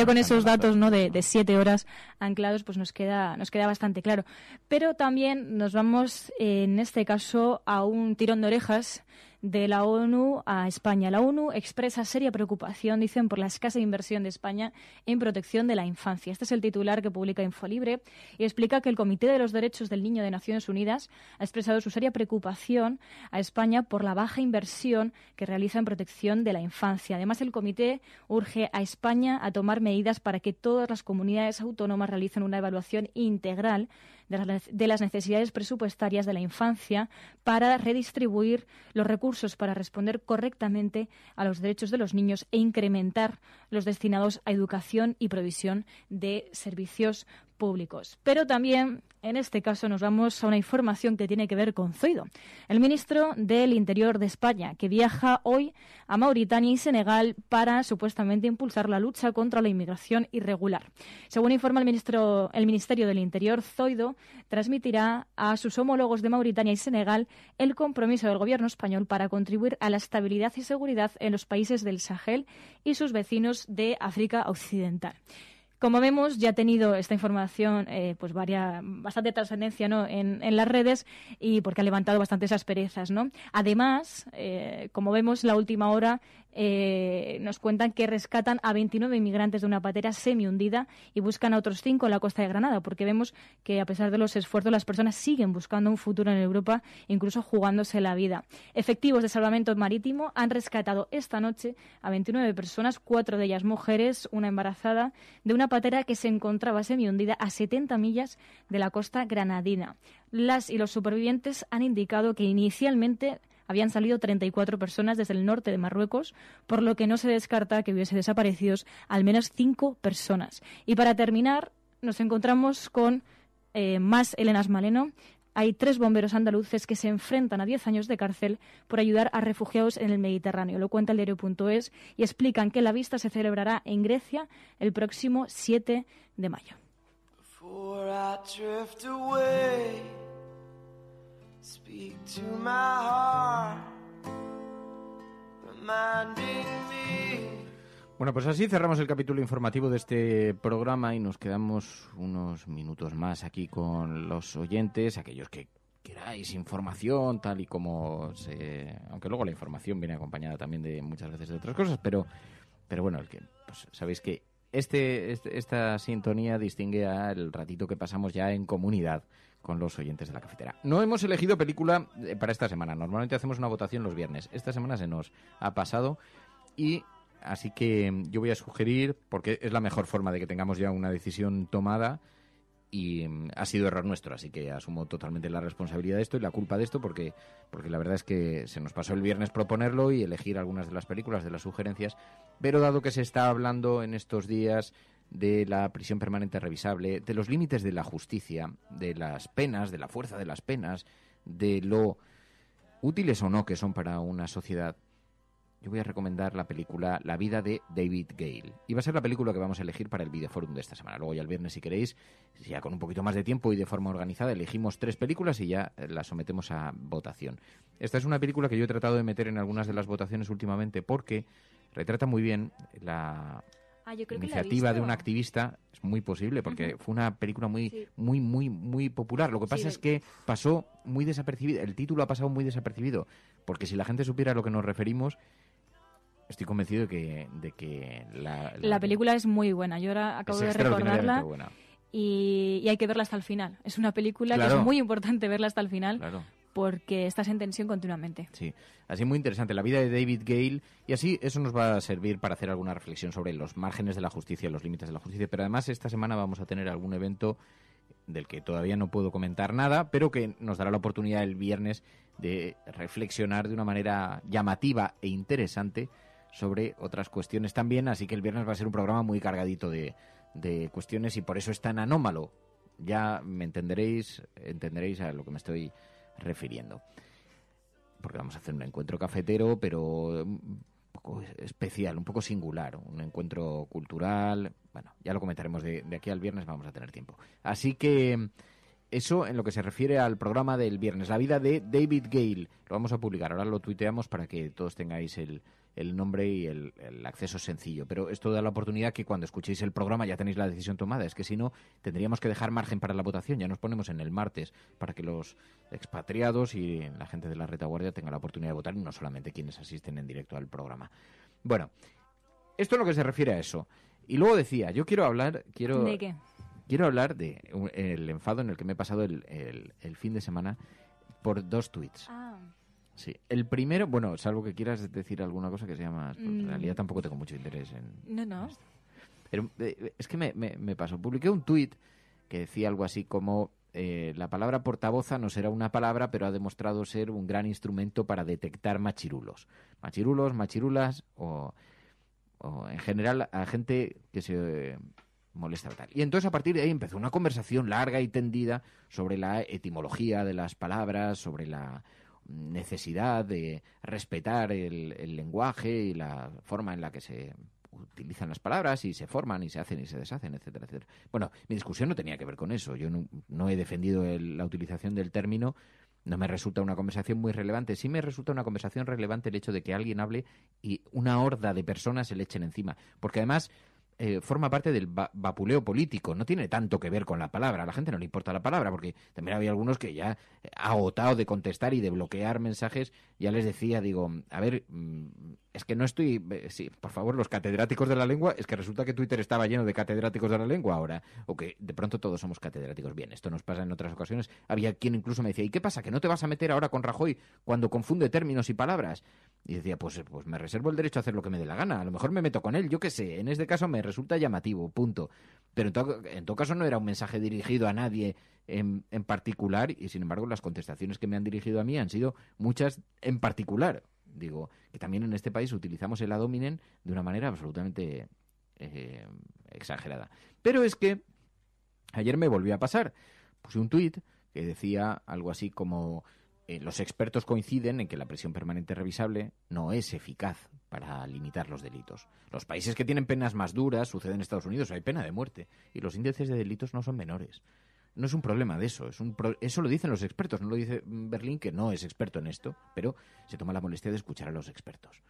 con esos datos, ¿no? de 7 horas anclados, pues nos queda bastante claro. Pero también nos vamos, en este caso, a un tirón de orejas de la ONU a España. La ONU expresa seria preocupación, dicen, por la escasa inversión de España en protección de la infancia. Este es el titular que publica Infolibre y explica que el Comité de los Derechos del Niño de Naciones Unidas ha expresado su seria preocupación a España por la baja inversión que realiza en protección de la infancia. Además, el Comité urge a España a tomar medidas para que todas las comunidades autónomas realicen una evaluación integral de las necesidades presupuestarias de la infancia para redistribuir los recursos para responder correctamente a los derechos de los niños e incrementar los destinados a educación y provisión de servicios públicos. Pero también, en este caso, nos vamos a una información que tiene que ver con Zoido, el ministro del Interior de España, que viaja hoy a Mauritania y Senegal para supuestamente impulsar la lucha contra la inmigración irregular. Según informa el Ministerio del Interior, Zoido transmitirá a sus homólogos de Mauritania y Senegal el compromiso del gobierno español para contribuir a la estabilidad y seguridad en los países del Sahel y sus vecinos de África Occidental. Como vemos, ya ha tenido esta información bastante trascendencia, ¿no? en las redes, y porque ha levantado bastantes asperezas, ¿no? Además, como vemos, la última hora nos cuentan que rescatan a 29 inmigrantes de una patera semi-hundida y buscan a otros 5 en la costa de Granada, porque vemos que, a pesar de los esfuerzos, las personas siguen buscando un futuro en Europa, incluso jugándose la vida. Efectivos de salvamento marítimo han rescatado esta noche a 29 personas, 4 de ellas mujeres, una embarazada, de una patera que se encontraba semi-hundida a 70 millas de la costa granadina. Las y los supervivientes han indicado que inicialmente habían salido 34 personas desde el norte de Marruecos, por lo que no se descarta que hubiese desaparecidos al menos 5 personas. Y para terminar, nos encontramos con más Elena Asmaleno. Hay 3 bomberos andaluces que se enfrentan a 10 años de cárcel por ayudar a refugiados en el Mediterráneo. Lo cuenta el diario.es y explican que la vista se celebrará en Grecia el próximo 7 de mayo. Bueno, pues así cerramos el capítulo informativo de este programa y nos quedamos unos minutos más aquí con los oyentes, aquellos que queráis información, tal y como aunque luego la información viene acompañada también de muchas veces de otras cosas, pero bueno, pues sabéis que esta sintonía distingue al ratito que pasamos ya en comunidad con los oyentes de la cafetera. No hemos elegido película para esta semana. Normalmente hacemos una votación los viernes. Esta semana se nos ha pasado y así que yo voy a sugerir, porque es la mejor forma de que tengamos ya una decisión tomada, y ha sido error nuestro, así que asumo totalmente la responsabilidad de esto y la culpa de esto, porque la verdad es que se nos pasó el viernes proponerlo y elegir algunas de las películas, de las sugerencias, pero dado que se está hablando en estos días de la prisión permanente revisable, de los límites de la justicia, de las penas, de la fuerza de las penas, de lo útiles o no que son para una sociedad, yo voy a recomendar la película La vida de David Gale. Y va a ser la película que vamos a elegir para el Videoforum de esta semana. Luego ya el viernes, si queréis, ya con un poquito más de tiempo y de forma organizada, elegimos 3 películas y ya las sometemos a votación. Esta es una película que yo he tratado de meter en algunas de las votaciones últimamente porque retrata muy bien la iniciativa de un activista. Es muy posible porque fue una película muy popular. Lo que pasa es que pasó muy desapercibido. El título ha pasado muy desapercibido porque si la gente supiera a lo que nos referimos, estoy convencido de que la película es muy buena. Yo ahora acabo de recordarla y hay que verla hasta el final. Es una película que es muy importante verla hasta el final. Claro. Porque estás en tensión continuamente. Sí, así muy interesante. La vida de David Gale, y así eso nos va a servir para hacer alguna reflexión sobre los márgenes de la justicia, los límites de la justicia. Pero además esta semana vamos a tener algún evento del que todavía no puedo comentar nada, pero que nos dará la oportunidad el viernes de reflexionar de una manera llamativa e interesante sobre otras cuestiones también. Así que el viernes va a ser un programa muy cargadito de cuestiones y por eso es tan anómalo. Ya me entenderéis a lo que me estoy refiriendo, porque vamos a hacer un encuentro cafetero, pero un poco especial, un poco singular, un encuentro cultural. Bueno, ya lo comentaremos de aquí al viernes, vamos a tener tiempo. Así que Eso en lo que se refiere al programa del viernes, La vida de David Gale. Lo vamos a publicar, ahora lo tuiteamos para que todos tengáis el nombre y el acceso sencillo. Pero esto da la oportunidad que cuando escuchéis el programa ya tenéis la decisión tomada. Es que si no, tendríamos que dejar margen para la votación. Ya nos ponemos en el martes para que los expatriados y la gente de la retaguardia tengan la oportunidad de votar, y no solamente quienes asisten en directo al programa. Bueno, esto es lo que se refiere a eso. Y luego decía, yo quiero hablar... ¿De qué? Quiero hablar de el enfado en el que me he pasado el fin de semana por 2 tweets. Ah. Sí. El primero, bueno, salvo que quieras decir alguna cosa que sea más... En realidad tampoco tengo mucho interés en... No. Pero es que me pasó. Publiqué un tuit que decía algo así como... la palabra portavoza no será una palabra, pero ha demostrado ser un gran instrumento para detectar machirulos. Machirulos, machirulas o en general a gente que se... molesta tal. Y entonces a partir de ahí empezó una conversación larga y tendida sobre la etimología de las palabras, sobre la necesidad de respetar el lenguaje y la forma en la que se utilizan las palabras y se forman y se hacen y se deshacen, etcétera, etcétera. Bueno, mi discusión no tenía que ver con eso. Yo no he defendido la utilización del término. No me resulta una conversación muy relevante. Sí me resulta una conversación relevante el hecho de que alguien hable y una horda de personas se le echen encima. Porque además... forma parte del vapuleo político, no tiene tanto que ver con la palabra, a la gente no le importa la palabra, porque también había algunos que ya agotado de contestar y de bloquear mensajes, ya les decía, digo, a ver, es que no estoy, sí, por favor, los catedráticos de la lengua, es que resulta que Twitter estaba lleno de catedráticos de la lengua ahora, o que de pronto todos somos catedráticos. Bien, esto nos pasa en otras ocasiones, había quien incluso me decía, ¿y qué pasa, que no te vas a meter ahora con Rajoy cuando confunde términos y palabras? Y decía, pues me reservo el derecho a hacer lo que me dé la gana, a lo mejor me meto con él, yo qué sé, en este caso me resulta llamativo, punto. Pero en todo caso no era un mensaje dirigido a nadie en particular, y sin embargo las contestaciones que me han dirigido a mí han sido muchas en particular. Digo, que también en este país utilizamos el ad hominem de una manera absolutamente exagerada. Pero es que ayer me volvió a pasar. Puse un tuit que decía algo así como... los expertos coinciden en que la prisión permanente revisable no es eficaz para limitar los delitos. Los países que tienen penas más duras, sucede en Estados Unidos, hay pena de muerte. Y los índices de delitos no son menores. No es un problema de eso. Eso lo dicen los expertos, no lo dice Berlín, que no es experto en esto, pero se toma la molestia de escuchar a los expertos.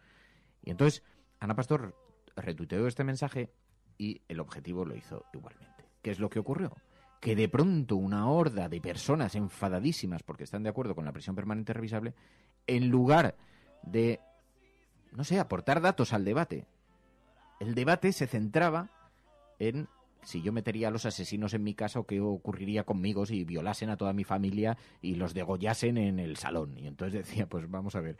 Y entonces Ana Pastor retuiteó este mensaje y el objetivo lo hizo igualmente. ¿Qué es lo que ocurrió? Que de pronto una horda de personas enfadadísimas porque están de acuerdo con la prisión permanente revisable, en lugar de, no sé, aportar datos al debate, el debate se centraba en si yo metería a los asesinos en mi casa o qué ocurriría conmigo si violasen a toda mi familia y los degollasen en el salón. Y entonces decía, pues vamos a ver...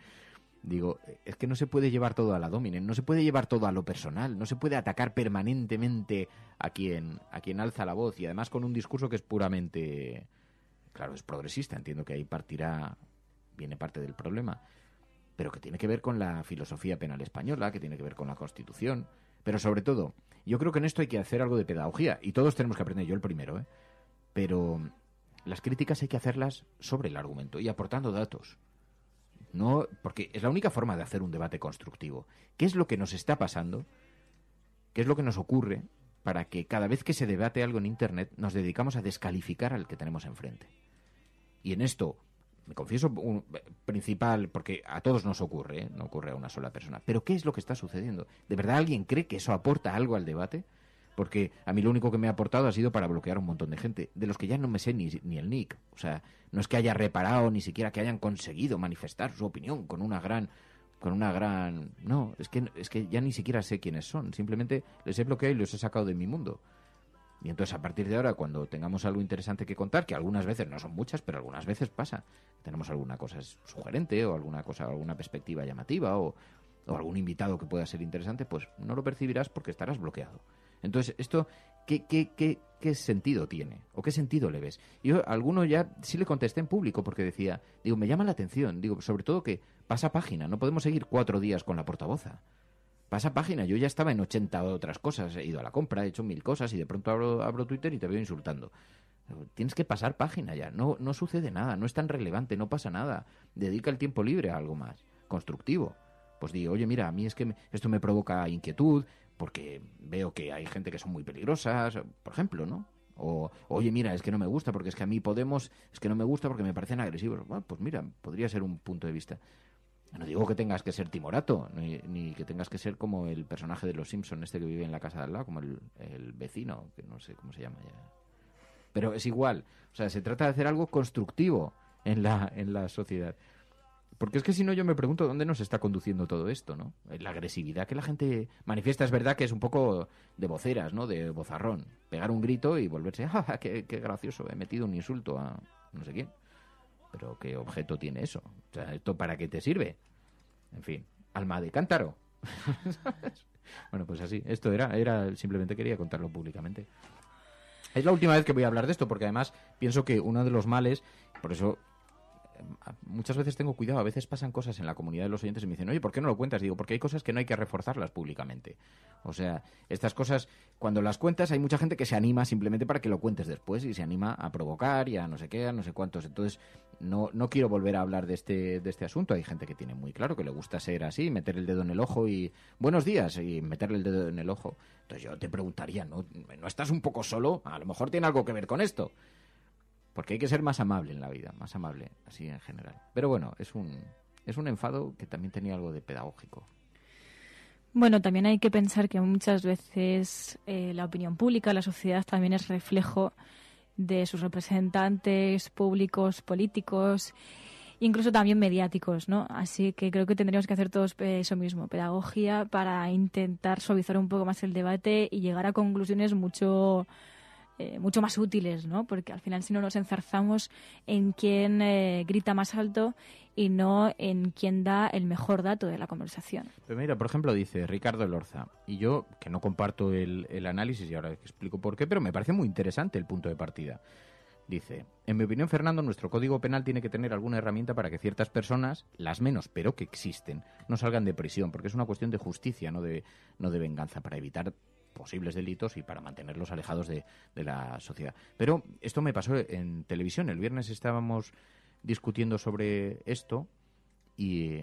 Digo, es que no se puede llevar todo a la dominen, no se puede llevar todo a lo personal, no se puede atacar permanentemente a quien alza la voz, y además con un discurso que es puramente, claro, es progresista, entiendo que ahí viene parte del problema, pero que tiene que ver con la filosofía penal española, que tiene que ver con la Constitución, pero sobre todo, yo creo que en esto hay que hacer algo de pedagogía, y todos tenemos que aprender, yo el primero, pero las críticas hay que hacerlas sobre el argumento y aportando datos. No, porque es la única forma de hacer un debate constructivo. ¿Qué es lo que nos está pasando? ¿Qué es lo que nos ocurre para que cada vez que se debate algo en Internet nos dedicamos a descalificar al que tenemos enfrente? Y en esto, me confieso, principal, porque a todos nos ocurre, no ocurre a una sola persona. Pero ¿qué es lo que está sucediendo? ¿De verdad alguien cree que eso aporta algo al debate? Porque a mí lo único que me ha aportado ha sido para bloquear a un montón de gente, de los que ya no me sé ni el nick. O sea, no es que haya reparado, ni siquiera que hayan conseguido manifestar su opinión con una gran... No, es que ya ni siquiera sé quiénes son. Simplemente les he bloqueado y los he sacado de mi mundo. Y entonces, a partir de ahora, cuando tengamos algo interesante que contar, que algunas veces no son muchas, pero algunas veces pasa, tenemos alguna cosa sugerente o alguna perspectiva llamativa o algún invitado que pueda ser interesante, pues no lo percibirás porque estarás bloqueado. Entonces, esto, ¿qué sentido tiene? ¿O qué sentido le ves? Yo a alguno ya sí le contesté en público porque decía, me llama la atención, sobre todo que pasa página, no podemos seguir 4 días con la portavoza. Pasa página, yo ya estaba en 80 otras cosas, he ido a la compra, he hecho 1000 cosas y de pronto abro Twitter y te veo insultando. Tienes que pasar página ya, no sucede nada, no es tan relevante, no pasa nada. Dedica el tiempo libre a algo más constructivo. Pues digo, oye, mira, a mí es que esto me provoca inquietud, porque veo que hay gente que son muy peligrosas, por ejemplo, ¿no? O, oye, mira, es que no me gusta porque es que a mí Podemos, es que no me gusta porque me parecen agresivos. Bueno, pues mira, podría ser un punto de vista. No digo que tengas que ser timorato, ni que tengas que ser como el personaje de Los Simpson, que vive en la casa de al lado, como el vecino, que no sé cómo se llama ya. Pero es igual, o sea, se trata de hacer algo constructivo en la sociedad. Porque es que si no yo me pregunto dónde nos está conduciendo todo esto, ¿no? La agresividad que la gente manifiesta es verdad que es un poco de voceras, ¿no? De vozarrón. Pegar un grito y volverse, ¡ah, qué gracioso! He metido un insulto a no sé quién. Pero ¿qué objeto tiene eso? O sea, ¿esto para qué te sirve? En fin, alma de cántaro. Bueno, pues así. Esto era simplemente quería contarlo públicamente. Es la última vez que voy a hablar de esto, porque además pienso que uno de los males, por eso muchas veces tengo cuidado, a veces pasan cosas en la comunidad de los oyentes y me dicen, oye, ¿por qué no lo cuentas? Digo, porque hay cosas que no hay que reforzarlas públicamente. O sea, estas cosas, cuando las cuentas, hay mucha gente que se anima simplemente para que lo cuentes después y se anima a provocar y a no sé qué, a no sé cuántos. Entonces, no quiero volver a hablar de este asunto. Hay gente que tiene muy claro que le gusta ser así, meter el dedo en el ojo y buenos días y meterle el dedo en el ojo. Entonces yo te preguntaría, ¿no estás un poco solo? A lo mejor tiene algo que ver con esto. Porque hay que ser más amable en la vida, más amable, así en general. Pero bueno, es un enfado que también tenía algo de pedagógico. Bueno, también hay que pensar que muchas veces la opinión pública, la sociedad también es reflejo de sus representantes públicos, políticos, incluso también mediáticos, ¿no? Así que creo que tendríamos que hacer todos eso mismo, pedagogía, para intentar suavizar un poco más el debate y llegar a conclusiones mucho más útiles, ¿no? Porque al final si no nos enzarzamos en quién grita más alto y no en quién da el mejor dato de la conversación. Pero mira, por ejemplo, dice Ricardo Elorza, y yo, que no comparto el análisis y ahora explico por qué, pero me parece muy interesante el punto de partida. Dice, en mi opinión, Fernando, nuestro Código Penal tiene que tener alguna herramienta para que ciertas personas, las menos, pero que existen, no salgan de prisión, porque es una cuestión de justicia, no de venganza, para evitar posibles delitos y para mantenerlos alejados de la sociedad. Pero esto me pasó en televisión. El viernes estábamos discutiendo sobre esto y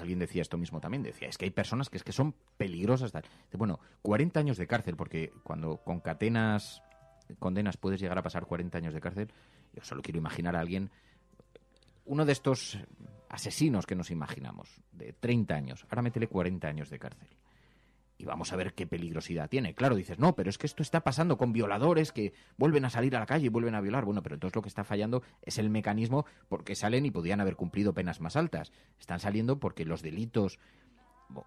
alguien decía esto mismo también. Decía, es que hay personas que son peligrosas. Bueno, 40 años de cárcel, porque cuando con condenas puedes llegar a pasar 40 años de cárcel, yo solo quiero imaginar a alguien, uno de estos asesinos que nos imaginamos, de 30 años, ahora métele 40 años de cárcel. Y vamos a ver qué peligrosidad tiene. Claro, dices, no, pero es que esto está pasando con violadores que vuelven a salir a la calle y vuelven a violar. Bueno, pero entonces lo que está fallando es el mecanismo porque salen y podían haber cumplido penas más altas. Están saliendo porque los delitos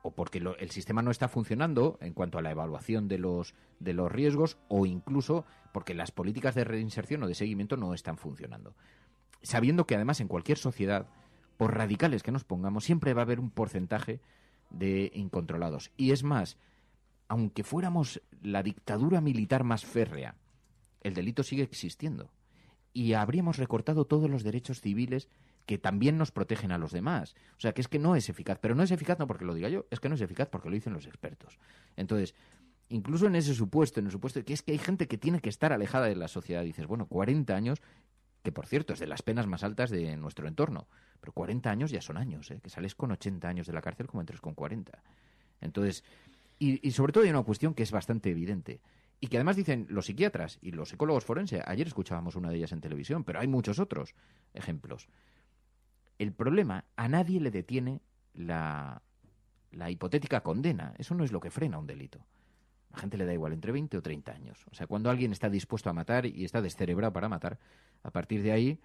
o porque el sistema no está funcionando en cuanto a la evaluación de los riesgos o incluso porque las políticas de reinserción o de seguimiento no están funcionando. Sabiendo que además en cualquier sociedad, por radicales que nos pongamos, siempre va a haber un porcentaje de incontrolados. Y es más, aunque fuéramos la dictadura militar más férrea, el delito sigue existiendo. Y habríamos recortado todos los derechos civiles que también nos protegen a los demás. O sea, que es que no es eficaz. Pero no es eficaz no porque lo diga yo, es que no es eficaz porque lo dicen los expertos. Entonces, incluso en ese supuesto, en el supuesto de que es que hay gente que tiene que estar alejada de la sociedad, dices, bueno, 40 años, que por cierto es de las penas más altas de nuestro entorno, pero 40 años ya son años, que sales con 80 años de la cárcel como entres con 40. Entonces, y sobre todo hay una cuestión que es bastante evidente, y que además dicen los psiquiatras y los psicólogos forenses, ayer escuchábamos una de ellas en televisión, pero hay muchos otros ejemplos. El problema, a nadie le detiene la hipotética condena, eso no es lo que frena un delito. A la gente le da igual, entre 20 o 30 años. O sea, cuando alguien está dispuesto a matar y está descerebrado para matar, a partir de ahí,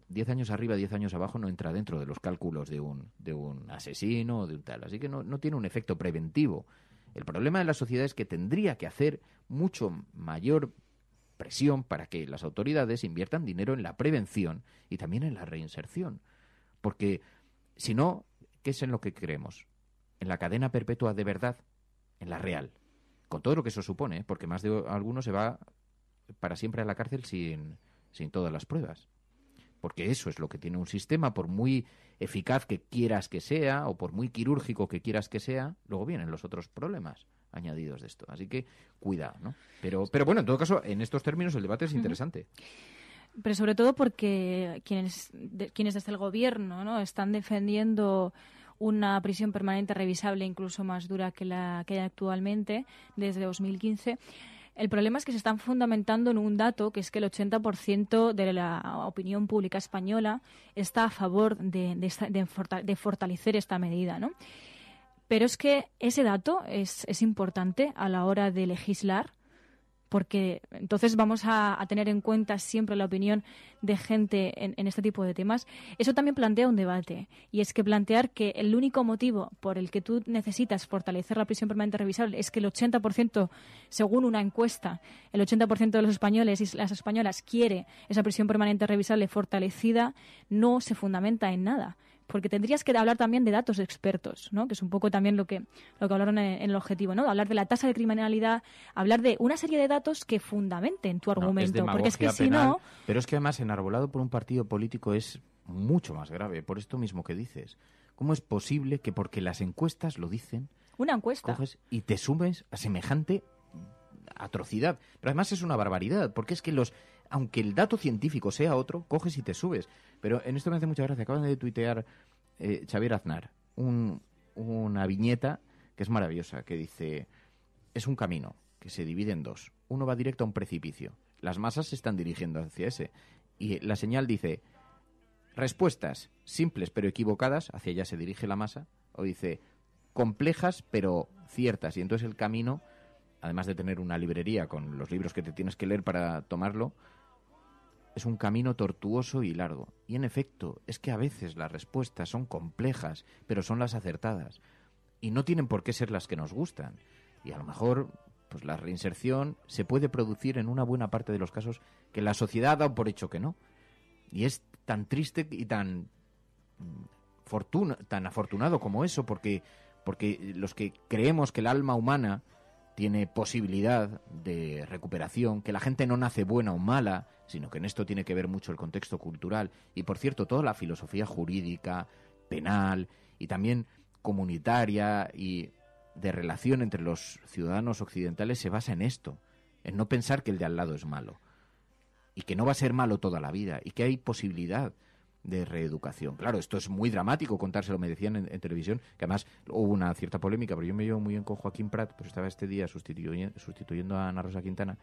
10 años arriba, 10 años abajo no entra dentro de los cálculos de un asesino o de un tal. Así que no tiene un efecto preventivo. El problema de la sociedad es que tendría que hacer mucho mayor presión para que las autoridades inviertan dinero en la prevención y también en la reinserción. Porque, si no, ¿qué es en lo que creemos? ¿En la cadena perpetua de verdad? En la real. Con todo lo que eso supone, porque más de alguno se va para siempre a la cárcel sin todas las pruebas. Porque eso es lo que tiene un sistema, por muy eficaz que quieras que sea, o por muy quirúrgico que quieras que sea, luego vienen los otros problemas añadidos de esto. Así que cuidado, ¿no? Pero bueno, en todo caso, en estos términos el debate es interesante. Pero sobre todo porque quienes desde el gobierno, ¿no?, están defendiendo una prisión permanente revisable, incluso más dura que la que hay actualmente, desde 2015, El problema es que se están fundamentando en un dato, que es que el 80% de la opinión pública española está a favor de fortalecer esta medida, ¿no? Pero es que ese dato es importante a la hora de legislar, porque entonces vamos a tener en cuenta siempre la opinión de gente en este tipo de temas. Eso también plantea un debate, y es que plantear que el único motivo por el que tú necesitas fortalecer la prisión permanente revisable es que el 80%, según una encuesta, el 80% de los españoles y las españolas quiere esa prisión permanente revisable fortalecida, no se fundamenta en nada. Porque tendrías que hablar también de datos de expertos, ¿no? Que es un poco también lo que hablaron en el objetivo, ¿no? Hablar de la tasa de criminalidad, hablar de una serie de datos que fundamenten tu argumento. Porque es que si no... Pero es que además enarbolado por un partido político es mucho más grave, por esto mismo que dices. ¿Cómo es posible que porque las encuestas lo dicen... Una encuesta. Coges y te sumes a semejante atrocidad? Pero además es una barbaridad, porque es que aunque el dato científico sea otro, coges y te subes. Pero en esto me hace mucha gracia. Acaban de tuitear Xavier Aznar una viñeta que es maravillosa, que dice: es un camino que se divide en dos. Uno va directo a un precipicio. Las masas se están dirigiendo hacia ese. Y la señal dice: respuestas simples pero equivocadas, hacia allá se dirige la masa. O dice: complejas pero ciertas. Y entonces el camino, además de tener una librería con los libros que te tienes que leer para tomarlo, es un camino tortuoso y largo. Y en efecto, es que a veces las respuestas son complejas, pero son las acertadas. Y no tienen por qué ser las que nos gustan. Y a lo mejor, pues la reinserción se puede producir en una buena parte de los casos que la sociedad ha dado por hecho que no. Y es tan triste y tan afortunado como eso, porque los que creemos que el alma humana tiene posibilidad de recuperación, que la gente no nace buena o mala, sino que en esto tiene que ver mucho el contexto cultural. Y, por cierto, toda la filosofía jurídica, penal y también comunitaria y de relación entre los ciudadanos occidentales se basa en esto, en no pensar que el de al lado es malo y que no va a ser malo toda la vida y que hay posibilidad de reeducación. Claro, esto es muy dramático contárselo, me decían en televisión, que además hubo una cierta polémica, pero yo me llevo muy bien con Joaquín Prat, pues estaba este día sustituyendo a Ana Rosa Quintana,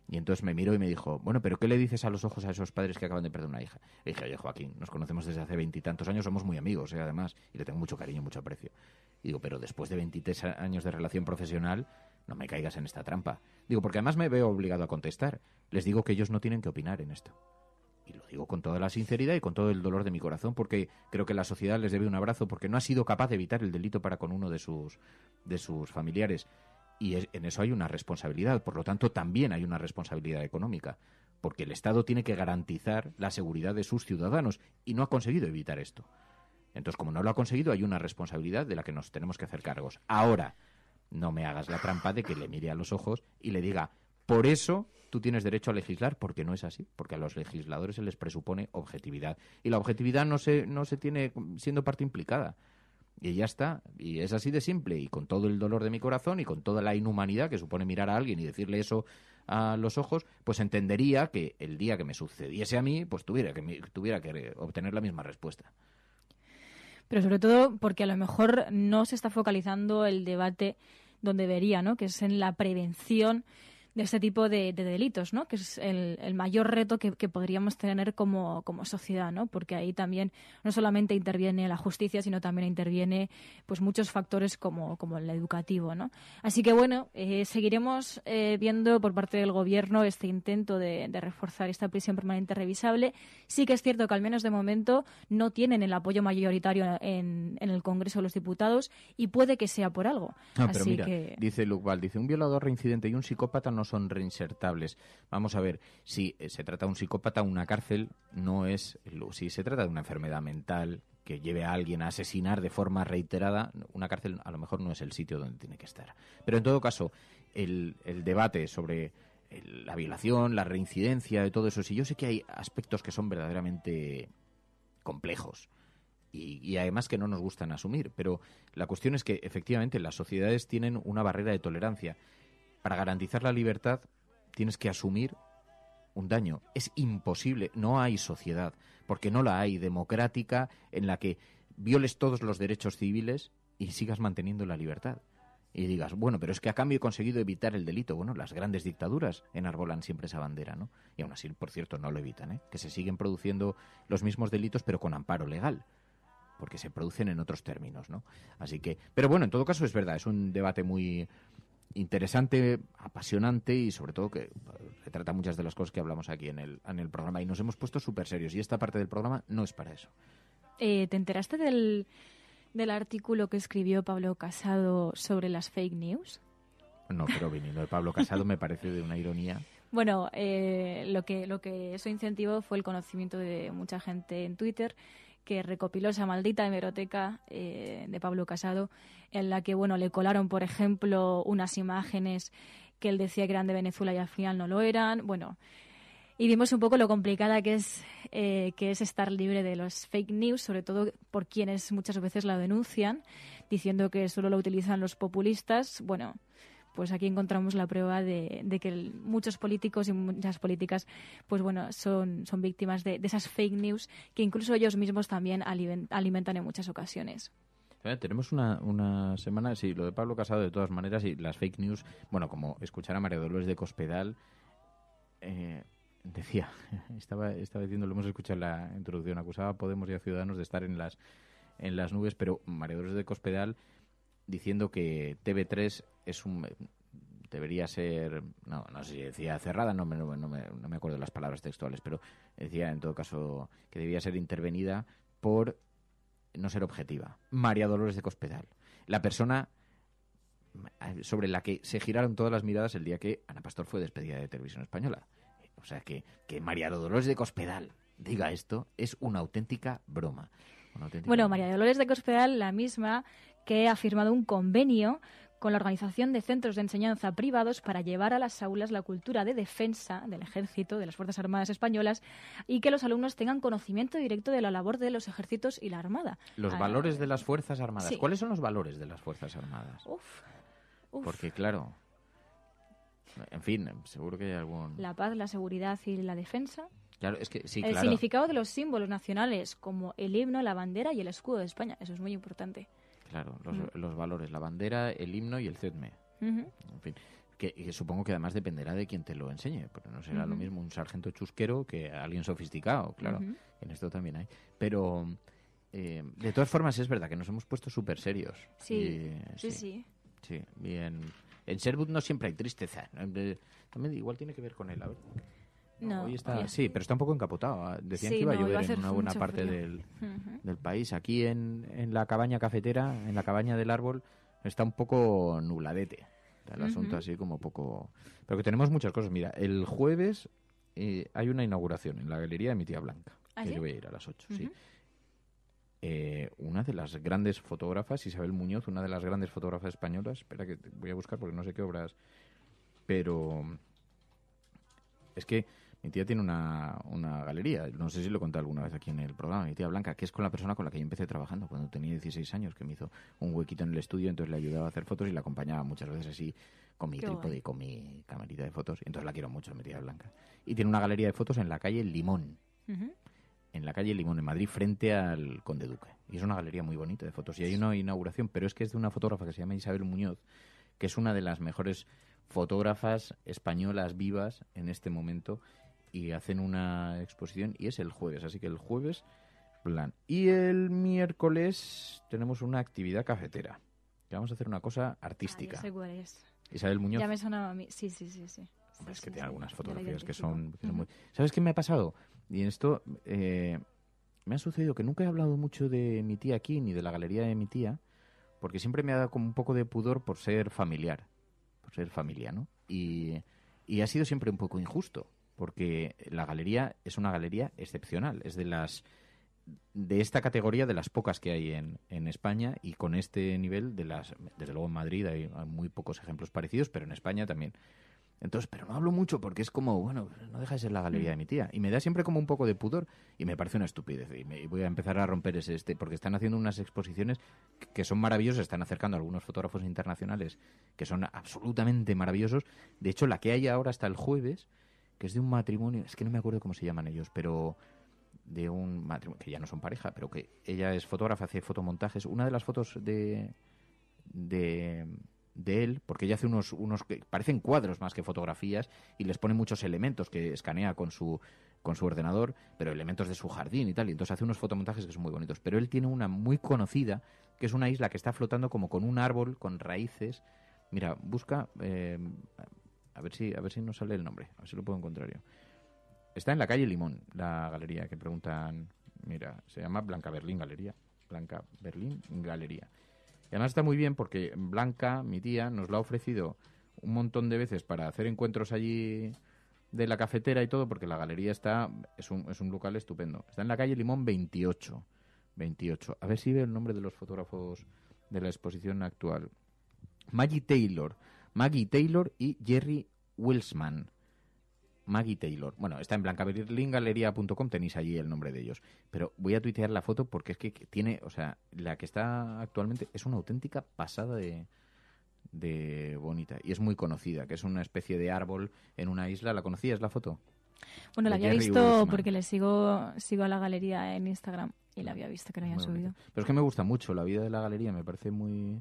y entonces me miró y me dijo: bueno, pero ¿qué le dices a los ojos a esos padres que acaban de perder una hija? Le dije: oye, Joaquín, nos conocemos desde hace 20 y tantos años, somos muy amigos, además, y le tengo mucho cariño, mucho aprecio. Y digo: pero después de 23 años de relación profesional, no me caigas en esta trampa. Digo, porque además me veo obligado a contestar. Les digo que ellos no tienen que opinar en esto. Y lo digo con toda la sinceridad y con todo el dolor de mi corazón, porque creo que la sociedad les debe un abrazo, porque no ha sido capaz de evitar el delito para con uno de sus familiares. Y en eso hay una responsabilidad. Por lo tanto, también hay una responsabilidad económica, porque el Estado tiene que garantizar la seguridad de sus ciudadanos y no ha conseguido evitar esto. Entonces, como no lo ha conseguido, hay una responsabilidad de la que nos tenemos que hacer cargos. Ahora, no me hagas la trampa de que le mire a los ojos y le diga: por eso tú tienes derecho a legislar, porque no es así, porque a los legisladores se les presupone objetividad. Y la objetividad no se tiene siendo parte implicada. Y ya está, y es así de simple, y con todo el dolor de mi corazón y con toda la inhumanidad que supone mirar a alguien y decirle eso a los ojos, pues entendería que el día que me sucediese a mí, pues tuviera que obtener la misma respuesta. Pero sobre todo porque a lo mejor no se está focalizando el debate donde debería, ¿no? Que es en la prevención de este tipo de delitos, ¿no? Que es el mayor reto que podríamos tener como sociedad, ¿no? Porque ahí también no solamente interviene la justicia, sino también interviene pues muchos factores como el educativo, ¿no? Así que bueno, seguiremos viendo por parte del Gobierno este intento de reforzar esta prisión permanente revisable. Sí que es cierto que al menos de momento no tienen el apoyo mayoritario en el Congreso de los Diputados, y puede que sea por algo. No, pero mira, dice Luc Val, dice: un violador reincidente y un psicópata no son reinsertables. Vamos a ver, si se trata de un psicópata, una cárcel no es... Si se trata de una enfermedad mental que lleve a alguien a asesinar de forma reiterada, una cárcel a lo mejor no es el sitio donde tiene que estar. Pero en todo caso, el debate sobre la violación, la reincidencia, de todo eso, sí, yo sé que hay aspectos que son verdaderamente complejos y además que no nos gustan asumir, pero la cuestión es que efectivamente las sociedades tienen una barrera de tolerancia. Para garantizar la libertad tienes que asumir un daño. Es imposible, no hay sociedad, porque no la hay, democrática, en la que violes todos los derechos civiles y sigas manteniendo la libertad. y digas, bueno, pero es que a cambio he conseguido evitar el delito. Bueno, las grandes dictaduras enarbolan siempre esa bandera, ¿no? Y aún así, por cierto, no lo evitan, ¿eh? Que se siguen produciendo los mismos delitos, pero con amparo legal, porque se producen en otros términos, ¿no? Así que, pero bueno, en todo caso es verdad, es un debate muy interesante, apasionante y sobre todo que retrata muchas de las cosas que hablamos aquí en el programa, y nos hemos puesto súper serios, y esta parte del programa no es para eso. ¿Te enteraste del artículo que escribió Pablo Casado sobre las fake news? No, pero viniendo de Pablo Casado me parece de una ironía. Bueno, lo que eso incentivó fue el conocimiento de mucha gente en Twitter, que recopiló esa maldita hemeroteca de Pablo Casado, en la que, bueno, le colaron, por ejemplo, unas imágenes que él decía que eran de Venezuela y al final no lo eran. Bueno, y vimos un poco lo complicada que es estar libre de los fake news, sobre todo por quienes muchas veces la denuncian, diciendo que solo lo utilizan los populistas. Bueno, pues aquí encontramos la prueba de que muchos políticos y muchas políticas, pues bueno, son víctimas de esas fake news que incluso ellos mismos también alimentan en muchas ocasiones. Tenemos una semana, sí, lo de Pablo Casado de todas maneras, y las fake news, bueno, como escuchar a María Dolores de Cospedal, decía, estaba diciendo, lo hemos escuchado en la introducción, acusaba a Podemos y a Ciudadanos de estar en las nubes, pero María Dolores de Cospedal diciendo que TV3 debería ser, no sé si decía cerrada, no me acuerdo de las palabras textuales, pero decía en todo caso que debía ser intervenida por no ser objetiva. María Dolores de Cospedal, la persona sobre la que se giraron todas las miradas el día que Ana Pastor fue despedida de Televisión Española. O sea, que María Dolores de Cospedal diga esto es una auténtica broma. Bueno, María Dolores de Cospedal, la misma que ha firmado un convenio con la Organización de Centros de Enseñanza Privados para llevar a las aulas la cultura de defensa del Ejército, de las Fuerzas Armadas Españolas, y que los alumnos tengan conocimiento directo de la labor de los ejércitos y la Armada. Los valores de las Fuerzas Armadas. Sí. ¿Cuáles son los valores de las Fuerzas Armadas? Uf. Porque, claro, en fin, seguro que hay algún... La paz, la seguridad y la defensa. Claro, es que sí, El claro. significado de los símbolos nacionales, como el himno, la bandera y el escudo de España. Eso es muy importante. Claro, los valores, la bandera, el himno y el CEDME. Uh-huh. En fin, que supongo que además dependerá de quien te lo enseñe, porque no será lo mismo un sargento chusquero que alguien sofisticado, claro. En esto también hay. Pero, de todas formas, es verdad que nos hemos puesto súper serios. Sí. Sí, bien. En Sherwood no siempre hay tristeza. También igual tiene que ver con él, a ver. No, hoy está, sí, pero está un poco encapotado. Decían que iba a llover en una buena parte del país. Aquí en la cabaña cafetera, en la cabaña del árbol, está un poco nubladete. El asunto así como poco... Pero que tenemos muchas cosas. Mira, el jueves hay una inauguración en la galería de mi tía Blanca. ¿Ah, que sí? yo voy a ir a las 8, sí. Una de las grandes fotógrafas, Isabel Muñoz, una de las grandes fotógrafas españolas. Espera que voy a buscar porque no sé qué obras. Pero es que mi tía tiene una galería, no sé si lo he contado alguna vez aquí en el programa, mi tía Blanca, que es con la persona con la que yo empecé trabajando cuando tenía 16 años, que me hizo un huequito en el estudio, entonces le ayudaba a hacer fotos y la acompañaba muchas veces así con mi trípode y con mi camarita de fotos, y entonces la quiero mucho, mi tía Blanca. Y tiene una galería de fotos en la calle Limón, en la calle Limón, en Madrid, frente al Conde Duque. Y es una galería muy bonita de fotos. Y hay una inauguración, pero es que es de una fotógrafa que se llama Isabel Muñoz, que es una de las mejores fotógrafas españolas vivas en este momento, y hacen una exposición y es el jueves, así que el jueves plan. Y el miércoles tenemos una actividad cafetera, que vamos a hacer una cosa artística. Ya sé cuál es. Isabel Muñoz. Ya me sonaba a mí. Sí. Hombre, es que tiene algunas fotografías que son muy... ¿Sabes qué me ha pasado? Y en esto me ha sucedido que nunca he hablado mucho de mi tía aquí, ni de la galería de mi tía, porque siempre me ha dado como un poco de pudor por ser familiar, por ser familia, ¿no? Y ha sido siempre un poco injusto, porque la galería es una galería excepcional, es de esta categoría de las pocas que hay en España, y con este nivel desde luego en Madrid hay muy pocos ejemplos parecidos, pero en España también. Entonces, pero no hablo mucho porque es como, bueno, no deja de ser la galería de mi tía. Y me da siempre como un poco de pudor y me parece una estupidez. Y voy a empezar a romper porque están haciendo unas exposiciones que son maravillosas, están acercando a algunos fotógrafos internacionales que son absolutamente maravillosos. De hecho, la que hay ahora hasta el jueves, que es de un matrimonio, es que no me acuerdo cómo se llaman ellos, pero de un matrimonio, que ya no son pareja, pero que ella es fotógrafa, hace fotomontajes. Una de las fotos de de él, porque ella hace unos que parecen cuadros más que fotografías y les pone muchos elementos que escanea con su ordenador, pero elementos de su jardín y tal, y entonces hace unos fotomontajes que son muy bonitos. Pero él tiene una muy conocida, que es una isla que está flotando como con un árbol, con raíces. Mira, busca, a ver si nos sale el nombre, a ver si lo puedo encontrar yo. Está en la calle Limón, la galería que preguntan. Mira, se llama Blanca Berlín Galería. Blanca Berlín Galería. Y además está muy bien porque Blanca, mi tía, nos lo ha ofrecido un montón de veces para hacer encuentros allí de la cafetera y todo, porque la galería es un local estupendo. Está en la calle Limón 28. A ver si veo el nombre de los fotógrafos de la exposición actual. Maggie Taylor y Jerry Wilsman. Maggie Taylor. Bueno, está en blancaberlingalería.com, tenéis allí el nombre de ellos. Pero voy a tuitear la foto porque es que tiene, o sea, la que está actualmente es una auténtica pasada de bonita. Y es muy conocida, que es una especie de árbol en una isla. ¿La conocías la foto? Bueno, la había Jerry visto Wilsman. porque le sigo a la galería en Instagram y la había visto que lo habían Muy subido. bonito. Pero es que me gusta mucho la vida de la galería, me parece muy...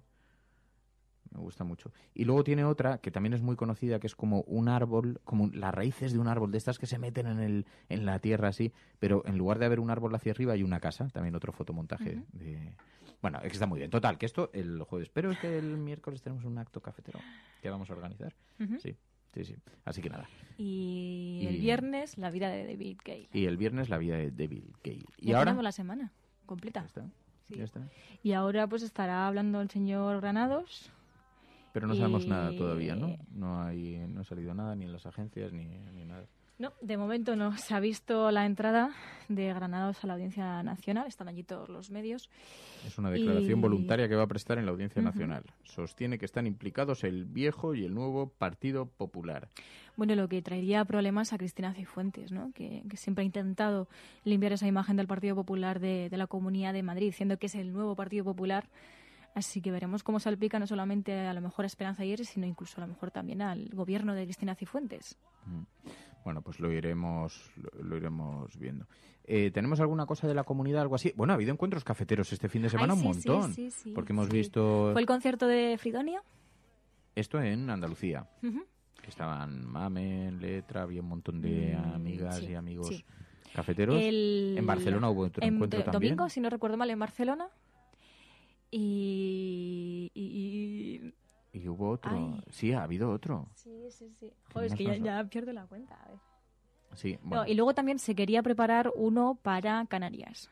Me gusta mucho. Y luego tiene otra que también es muy conocida, que es como un árbol, como las raíces de un árbol, de estas que se meten en la tierra así, pero en lugar de haber un árbol hacia arriba hay una casa, también otro fotomontaje. Bueno, es que está muy bien. Total, que esto el jueves, pero es que el miércoles tenemos un acto cafetero que vamos a organizar. Sí. Así que nada. Y el viernes, la vida de David Gale. Y el viernes, la vida de David Gale. Y ya ahora... tenemos la semana completa. Ya está. Sí. Ya está. Y ahora pues estará hablando el señor Granados. Pero no sabemos nada todavía, ¿no? No ha salido nada, ni en las agencias, ni nada. No, de momento no. Se ha visto la entrada de Granados a la Audiencia Nacional. Están allí todos los medios. Es una declaración voluntaria que va a prestar en la Audiencia Nacional. Sostiene que están implicados el viejo y el nuevo Partido Popular. Bueno, lo que traería problemas a Cristina Cifuentes, ¿no? Que siempre ha intentado limpiar esa imagen del Partido Popular de la Comunidad de Madrid, diciendo que es el nuevo Partido Popular. Así que veremos cómo salpica no solamente a lo mejor a Esperanza Aguirre, sino incluso a lo mejor también al gobierno de Cristina Cifuentes. Bueno, pues lo iremos viendo. ¿Tenemos alguna cosa de la comunidad, algo así? Bueno, ha habido encuentros cafeteros este fin de semana, un montón. Sí, porque hemos visto... ¿Fue el concierto de Fridonia? Esto en Andalucía. Que estaban Mamen, Letra, había un montón de amigas y amigos cafeteros. En Barcelona hubo otro encuentro también. Domingo, si no recuerdo mal, en Barcelona. Y hubo otro. Ay. Sí, ha habido otro. Sí. Joder, es que ya pierdo la cuenta. A ver. Sí, bueno. No, y luego también se quería preparar uno para Canarias.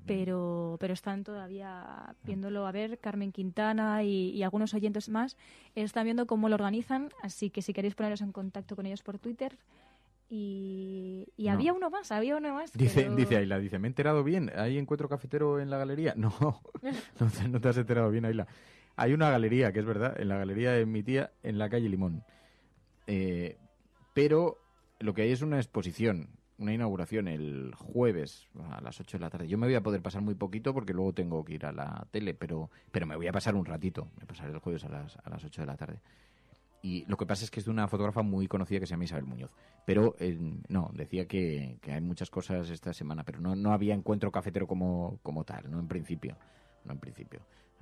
Pero están todavía viéndolo. A ver, Carmen Quintana y algunos oyentes más están viendo cómo lo organizan. Así que si queréis poneros en contacto con ellos por Twitter. Y no. había uno más. Dice Ayla, me he enterado bien. ¿Hay encuentro cafetero en la galería? No te has enterado bien, Ayla. Hay una galería, que es verdad, en la galería de mi tía, en la calle Limón. Pero lo que hay es una exposición, una inauguración el jueves a las 8 de la tarde. Yo me voy a poder pasar muy poquito porque luego tengo que ir a la tele, pero me voy a pasar un ratito. Me pasaré el jueves a las 8 de la tarde. Y lo que pasa es que es de una fotógrafa muy conocida que se llama Isabel Muñoz. Pero no, decía que hay muchas cosas esta semana, pero no había encuentro cafetero como tal, no en principio.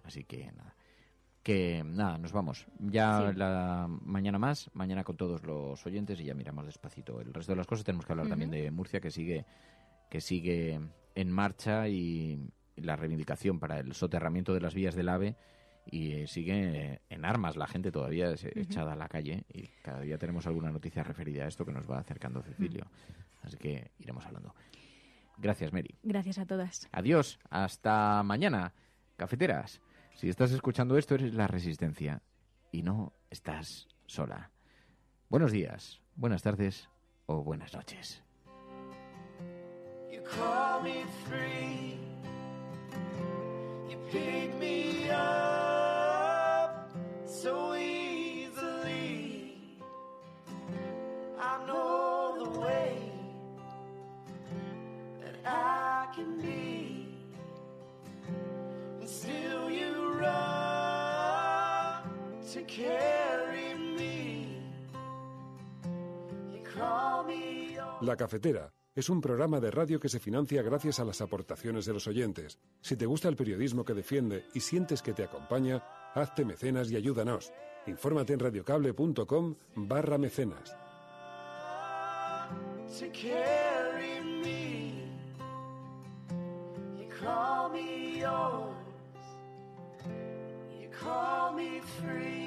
Así que nada. Nos vamos. Ya la mañana más, mañana con todos los oyentes y ya miramos despacito el resto de las cosas. Tenemos que hablar también de Murcia, que sigue en marcha y la reivindicación para el soterramiento de las vías del AVE. Y sigue en armas la gente todavía echada a la calle y cada día tenemos alguna noticia referida a esto que nos va acercando Cecilio. Así que iremos hablando. Gracias, Mary. Gracias a todas. Adiós. Hasta mañana. Cafeteras, si estás escuchando esto eres La Resistencia y no estás sola. Buenos días, buenas tardes o buenas noches. You call me free. You pick me up so easily. I know the way that I can be, and still you run to carry me. You call me. La Cafetera, es un programa de radio que se financia gracias a las aportaciones de los oyentes. Si te gusta el periodismo que defiende y sientes que te acompaña, hazte mecenas y ayúdanos. Infórmate en radiocable.com/mecenas. To carry me, you call me yours, you call me free.